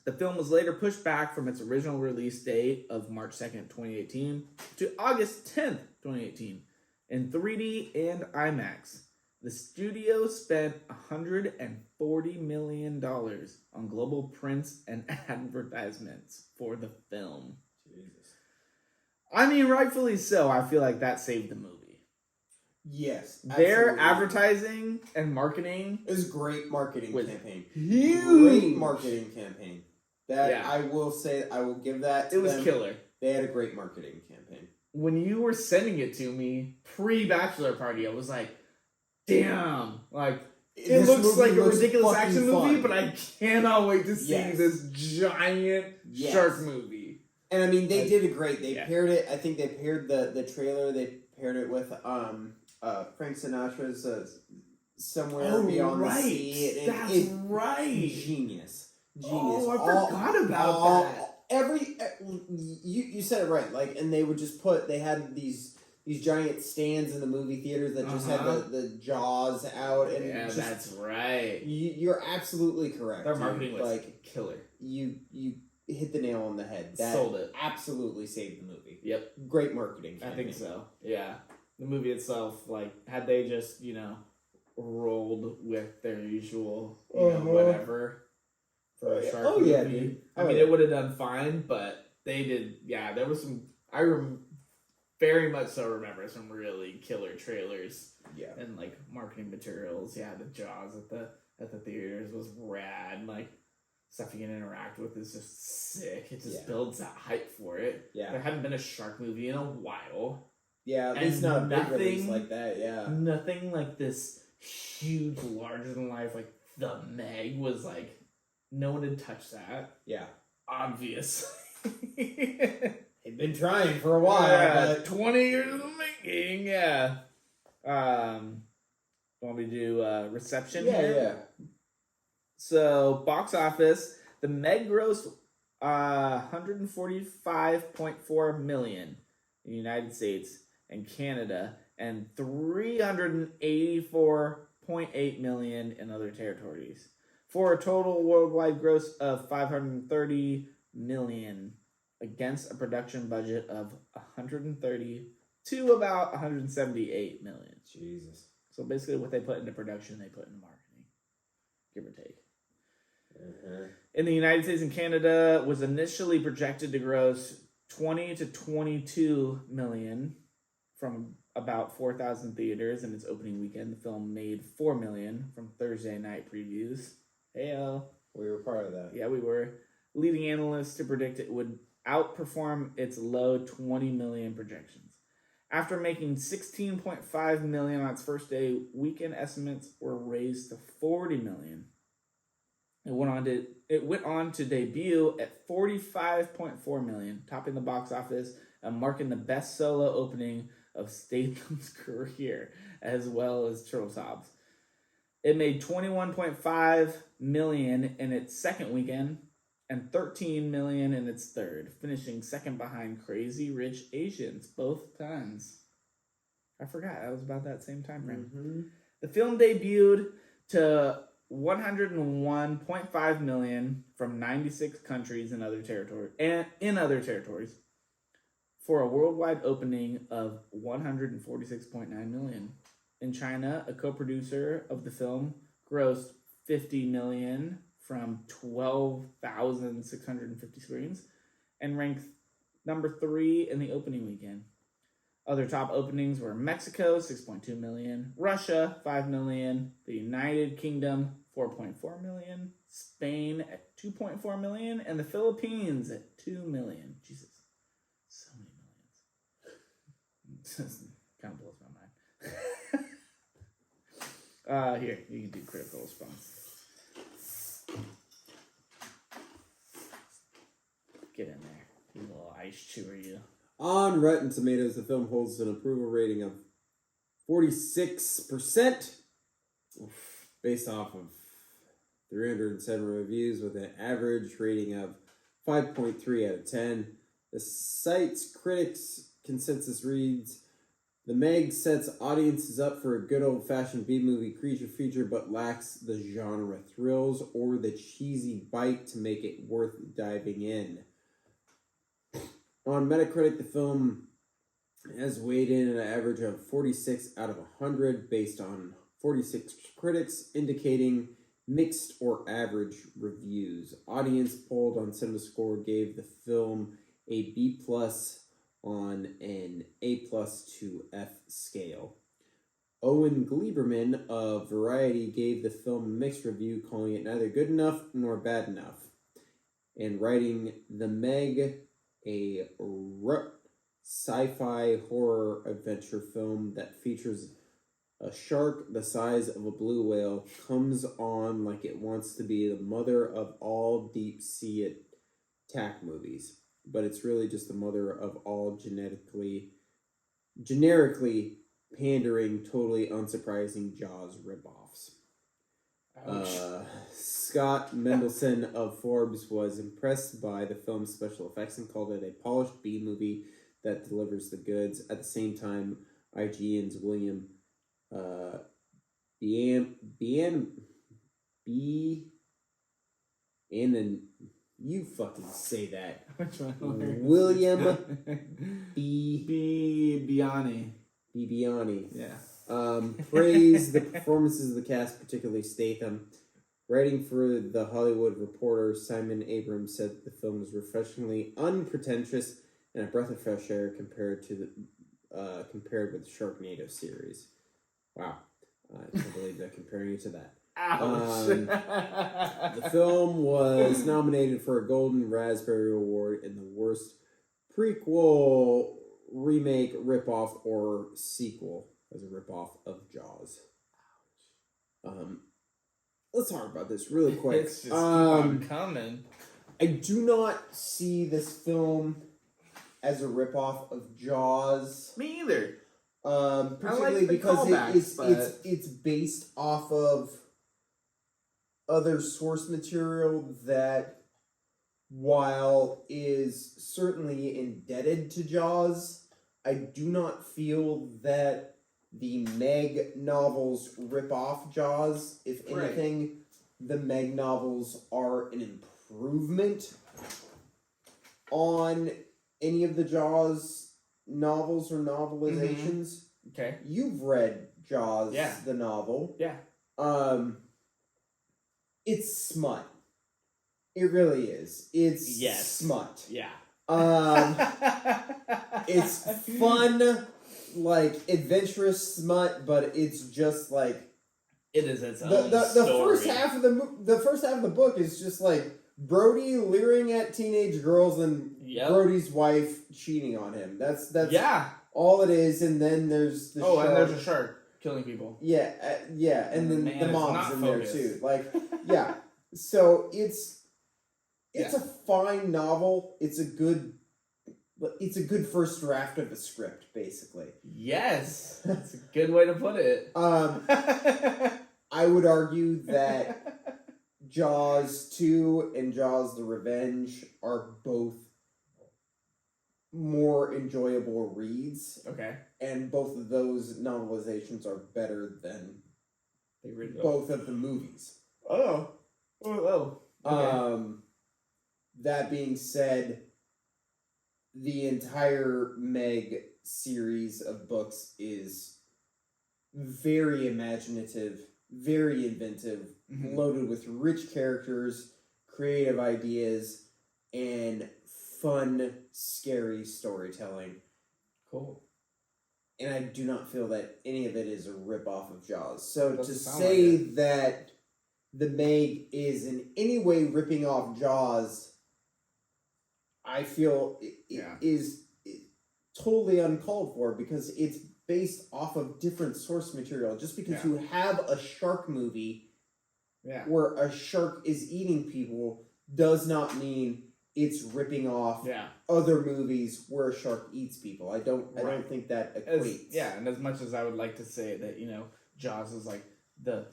The film was later pushed back from its original release date of March 2nd, 2018 to August 10th, 2018 in 3D and IMAX. The studio spent $140 million on global prints and advertisements for the film. Jesus. I mean, rightfully so. I feel like that saved the movie. Yes. Their absolutely. advertising and marketing It was a great marketing was campaign. huge. Great marketing campaign. That Yeah. I will say, I will give that to It was them. killer. They had a great marketing campaign. When you were sending it to me pre-bachelor party, I was like, damn, like, it This looks movie like a looks ridiculous fucking action movie, fun. but I cannot wait to see Yes. this giant Yes. shark movie. And I mean, they Like, did it great. They yeah. paired it. I think they paired the trailer. They paired it with Frank Sinatra's "Somewhere Beyond the Sea." And That's it, right. Genius. Oh, I forgot about that. You said it right. Like, and they would just they had these giant stands in the movie theaters that just had the jaws out, and Yeah, just, that's right. You're absolutely correct. Their dude. marketing was like killer. you hit the nail on the head. That Sold it. absolutely saved the movie. Yep. Great marketing. I think so. Yeah. The movie itself, like, had they just, rolled with their usual, whatever for a shark movie. Dude. I mean, it would have done fine, but they did. Yeah, there was some. Very much so remember some really killer trailers. Yeah. And like marketing materials. Yeah, the Jaws at the theaters was rad. Like stuff you can interact with is just sick. It just builds that hype for it. Yeah. There hadn't been a shark movie in a while. Yeah, at least not a big release like that. Yeah. Nothing like this huge, larger than life like the Meg was like. No one had touched that. Yeah. Obviously. They've been trying for a while. Yeah, but 20 years in the making. Yeah. Want me to do reception? Yeah. So box office, the Meg grossed 145.4 million in the United States and Canada, and 384.8 million in other territories, for a total worldwide gross of 530 million against a production budget of 130 to about 178 million. Jesus. So basically what they put into production, they put into marketing, give or take. In the United States and Canada, was initially projected to gross 20 to 22 million from about 4,000 theaters in its opening weekend. The film made 4 million from Thursday night previews. Heyo. We were part of that. Yeah, we were. Leading analysts to predict it would outperform its low 20 million projections. After making 16.5 million on its first day, weekend estimates were raised to 40 million. It went on to debut at 45.4 million, topping the box office and marking the best solo opening of Statham's career, as well as Turtles Hobbs. It made 21.5 million in its second weekend and 13 million in its third, finishing second behind Crazy Rich Asians both times. I forgot, that was about that same time frame. Mm-hmm. The film debuted to 101.5 million from 96 countries and other territories for a worldwide opening of 146.9 million. In China, a co-producer of the film grossed 50 million from 12,650 screens and ranked number 3 in the opening weekend. Other top openings were Mexico, 6.2 million, Russia, 5 million, the United Kingdom, 4.4 million, Spain at 2.4 million, and the Philippines at 2 million. Jesus, so many millions. Kind of blows my mind. Here, you can do critical response. Get in there, you little ice chewer, you. On Rotten Tomatoes, the film holds an approval rating of 46%, based off of 307 reviews with an average rating of 5.3 out of 10. The site's critics' consensus reads, "The Meg sets audiences up for a good old-fashioned B-movie creature feature, but lacks the genre thrills or the cheesy bite to make it worth diving in." On Metacritic, the film has weighed in an average of 46 out of 100 based on 46 critics, indicating mixed or average reviews. Audience polled on CinemaScore gave the film a B+ on an A+ to F scale. Owen Gleiberman of Variety gave the film a mixed review, calling it neither good enough nor bad enough, and writing The Meg a sci-fi horror adventure film that features a shark the size of a blue whale comes on like it wants to be the mother of all deep sea attack movies, but it's really just the mother of all generically pandering, totally unsurprising Jaws ripoffs. Scott Mendelson of Forbes was impressed by the film's special effects and called it a polished B-movie that delivers the goods. At the same time, IGN's William You fucking say that. Which one? William Biani. Bibiani. Yeah. Praised the performances of the cast, particularly Statham. Writing for The Hollywood Reporter, Simon Abrams said the film was refreshingly unpretentious and a breath of fresh air compared with the Sharknado series. Wow. I can't believe they're comparing it to that. Ouch. The film was nominated for a Golden Raspberry Award in the worst prequel, remake, ripoff, or sequel as a ripoff of Jaws. Let's talk about this really quick. It's just keep on coming. I do not see this film as a ripoff of Jaws. Me either. Particularly like because it's based off of other source material that, while is certainly indebted to Jaws, I do not feel that the Meg novels rip off Jaws. If anything, the Meg novels are an improvement on any of the Jaws novels or novelizations. Okay. You've read Jaws, Yeah. the novel. Yeah. It's smut. It really is. It's smut. Yeah. It's fun, like adventurous smut, but it's just like it is its own the story. first half of the book is just like Brody leering at teenage girls and Brody's wife cheating on him. That's all it is. And then there's the shark. And there's a shark killing people. Yeah, and then Man, the it's mom's not in focused. there too. Like, yeah. So it's a fine novel. It's a good first draft of a script, basically. Yes, that's a good way to put it. I would argue that Jaws 2 and Jaws the Revenge are both more enjoyable reads. Okay. And both of those novelizations are better than both of the movies. Oh. Okay. That being said, the entire Meg series of books is very imaginative, very inventive, loaded with rich characters, creative ideas, and fun, scary storytelling. Cool. And I do not feel that any of it is a ripoff of Jaws. So to sound say like that the Meg is in any way ripping off Jaws, I feel is totally uncalled for, because it's based off of different source material. Just because you have a shark movie where a shark is eating people does not mean it's ripping off other movies where a shark eats people. I don't think that equates. And as much as I would like to say that, Jaws is like the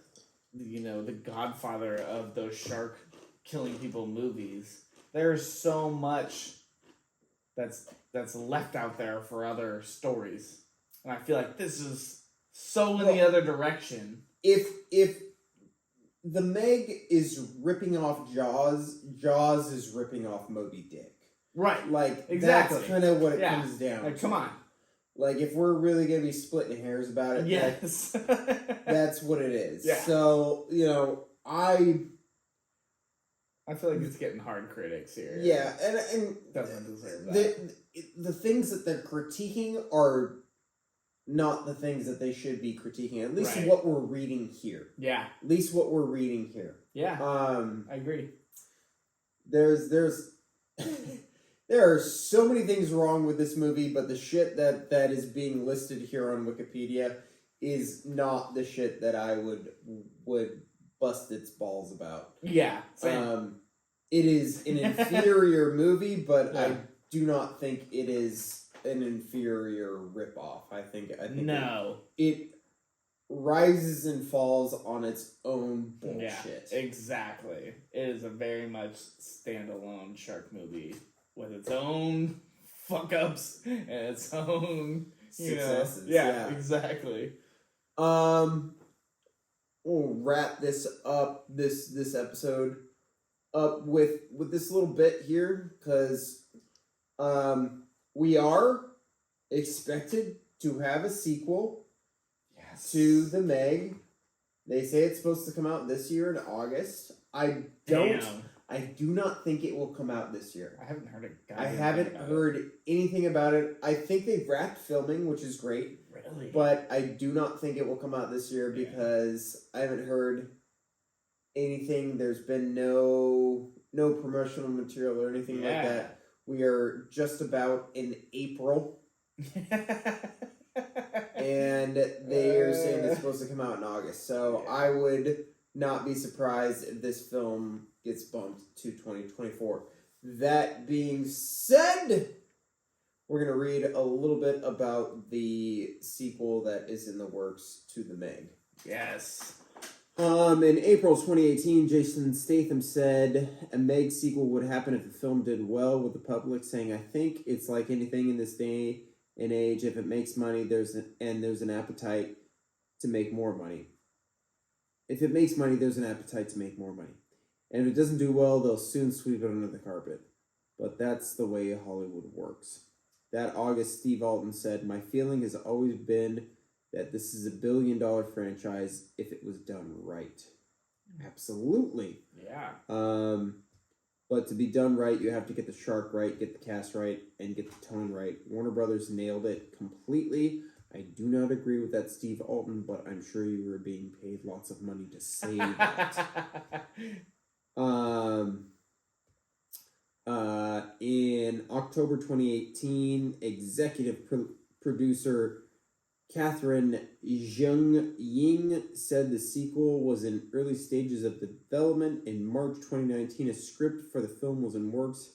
godfather of those shark killing people movies, there's so much that's left out there for other stories. And I feel like this is so in the other direction. If the Meg is ripping off Jaws, Jaws is ripping off Moby Dick. Right. Like, exactly. That's kind of what it comes down to. Come on. Like, if we're really going to be splitting hairs about it, yes. that's what it is. Yeah. So, I feel like it's getting hard critics here. Yeah, and doesn't deserve that. The things that they're critiquing are not the things that they should be critiquing. At least what we're reading here. Yeah. At least what we're reading here. Yeah. I agree. There's there are so many things wrong with this movie, but the shit that is being listed here on Wikipedia is not the shit that I would bust its balls about. Yeah. Same. It is an inferior movie, but I do not think it is an inferior ripoff. I think no. It rises and falls on its own bullshit. Yeah, exactly. It is a very much standalone shark movie with its own fuck ups and its own successes. Yeah, exactly. We'll wrap this up, this episode with this little bit here, because we are expected to have a sequel to the Meg. They say it's supposed to come out this year in August. I do not think it will come out this year. I haven't heard anything about it. I think they've wrapped filming, which is great. Really? But I do not think it will come out this year because I haven't heard anything. There's been no promotional material or anything like that. We are just about in April. And they are saying it's supposed to come out in August. So I would not be surprised if this film gets bumped to 2024. That being said, we're going to read a little bit about the sequel that is in the works to the Meg. Yes. In April 2018, Jason Statham said a Meg sequel would happen if the film did well with the public, saying, "I think it's like anything in this day and age. If it makes money, there's an appetite to make more money. If it makes money, there's an appetite to make more money. And if it doesn't do well, they'll soon sweep it under the carpet. But that's the way Hollywood works." That August, Steve Alton said, "My feeling has always been that this is a $1 billion franchise if it was done right." Absolutely. Yeah. But to be done right, you have to get the shark right, get the cast right, and get the tone right. Warner Brothers nailed it completely. I do not agree with that, Steve Alton, but I'm sure you were being paid lots of money to say that. In October 2018, executive producer Catherine Zheng-Ying said the sequel was in early stages of development. In March 2019, a script for the film was in works.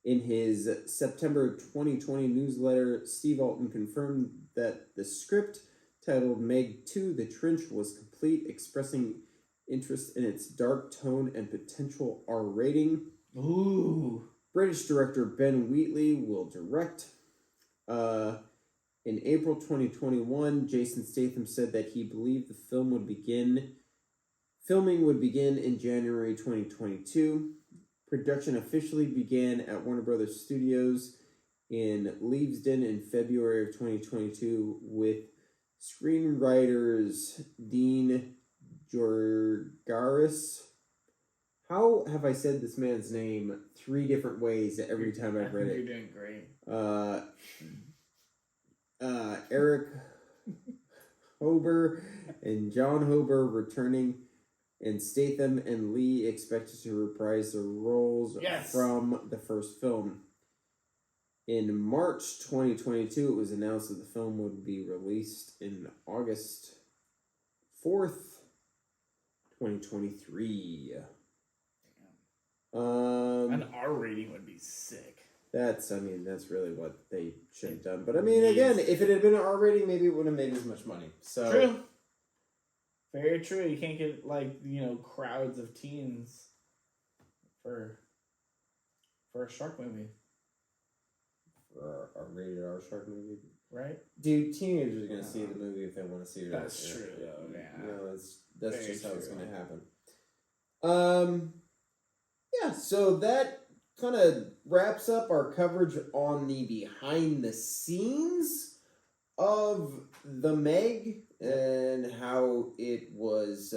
In his September 2020 newsletter, Steve Alton confirmed that the script, titled Meg 2, The Trench, was complete, expressing interest in its dark tone and potential R rating. Ooh. British director Ben Wheatley will direct. In April 2021, Jason Statham said that he believed the filming would begin in January 2022. Production officially began at Warner Brothers Studios in Leavesden in February of 2022 with screenwriters Dean Jorgaris. How have I said this man's name 3 different ways every time I've read it? You're doing great. Eric Hober and John Hober returning, and Statham and Lee expected to reprise their roles from the first film. In March 2022, it was announced that the film would be released in August 4th, 2023. An R rating would be sick. That's really what they should have done. But again, if it had been an R rating, maybe it wouldn't have made as much money. So true. Very true. You can't get crowds of teens for a shark movie. For a rated R shark movie, right? Dude, teenagers are gonna see the movie if they want to see it. That's true, though. Yeah, that's just how it's gonna happen. Yeah. So that kind of wraps up our coverage on the behind the scenes of the Meg and how it was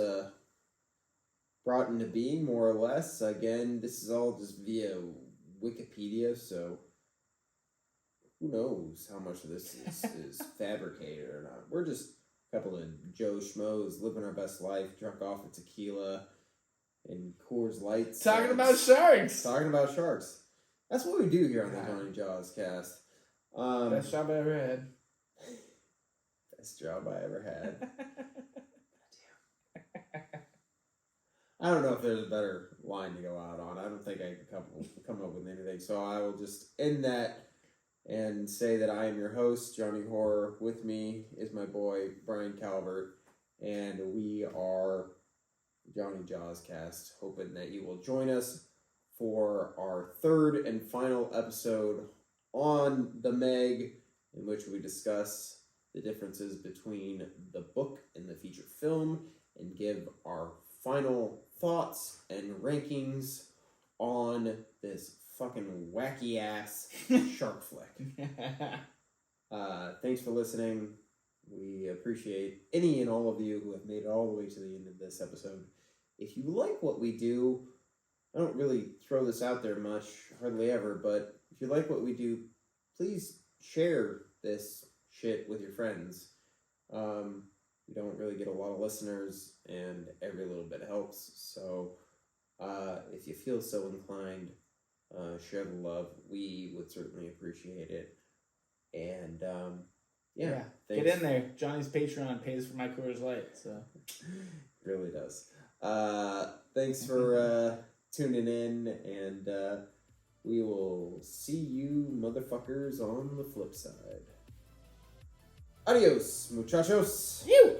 brought into being, more or less. Again, this is all just via Wikipedia, so who knows how much of this is fabricated or not. We're just a couple of Joe Schmoes living our best life, drunk off of tequila and Coors Lights. Talking about sharks. That's what we do here on the Jony Jawscast. Best job I ever had. Best job I ever had. I don't know if there's a better line to go out on. I don't think I can come up with anything. So I will just end that and say that I am your host, Johnny Horror. With me is my boy, Brian Calvert. And we are Jony Jawscast, hoping that you will join us for our 3rd and final episode on the Meg, in which we discuss the differences between the book and the feature film and give our final thoughts and rankings on this fucking wacky ass shark flick. Thanks for listening. We appreciate any and all of you who have made it all the way to the end of this episode. If you like what we do, I don't really throw this out there much, hardly ever, but if you like what we do, please share this shit with your friends. We don't really get a lot of listeners, and every little bit helps. So, if you feel so inclined, share the love. We would certainly appreciate it. And, yeah. Get in there. Johnny's Patreon pays for my Coors Light, so. It really does. Thanks for, tuning in, and, we will see you motherfuckers on the flip side. Adios, muchachos. You.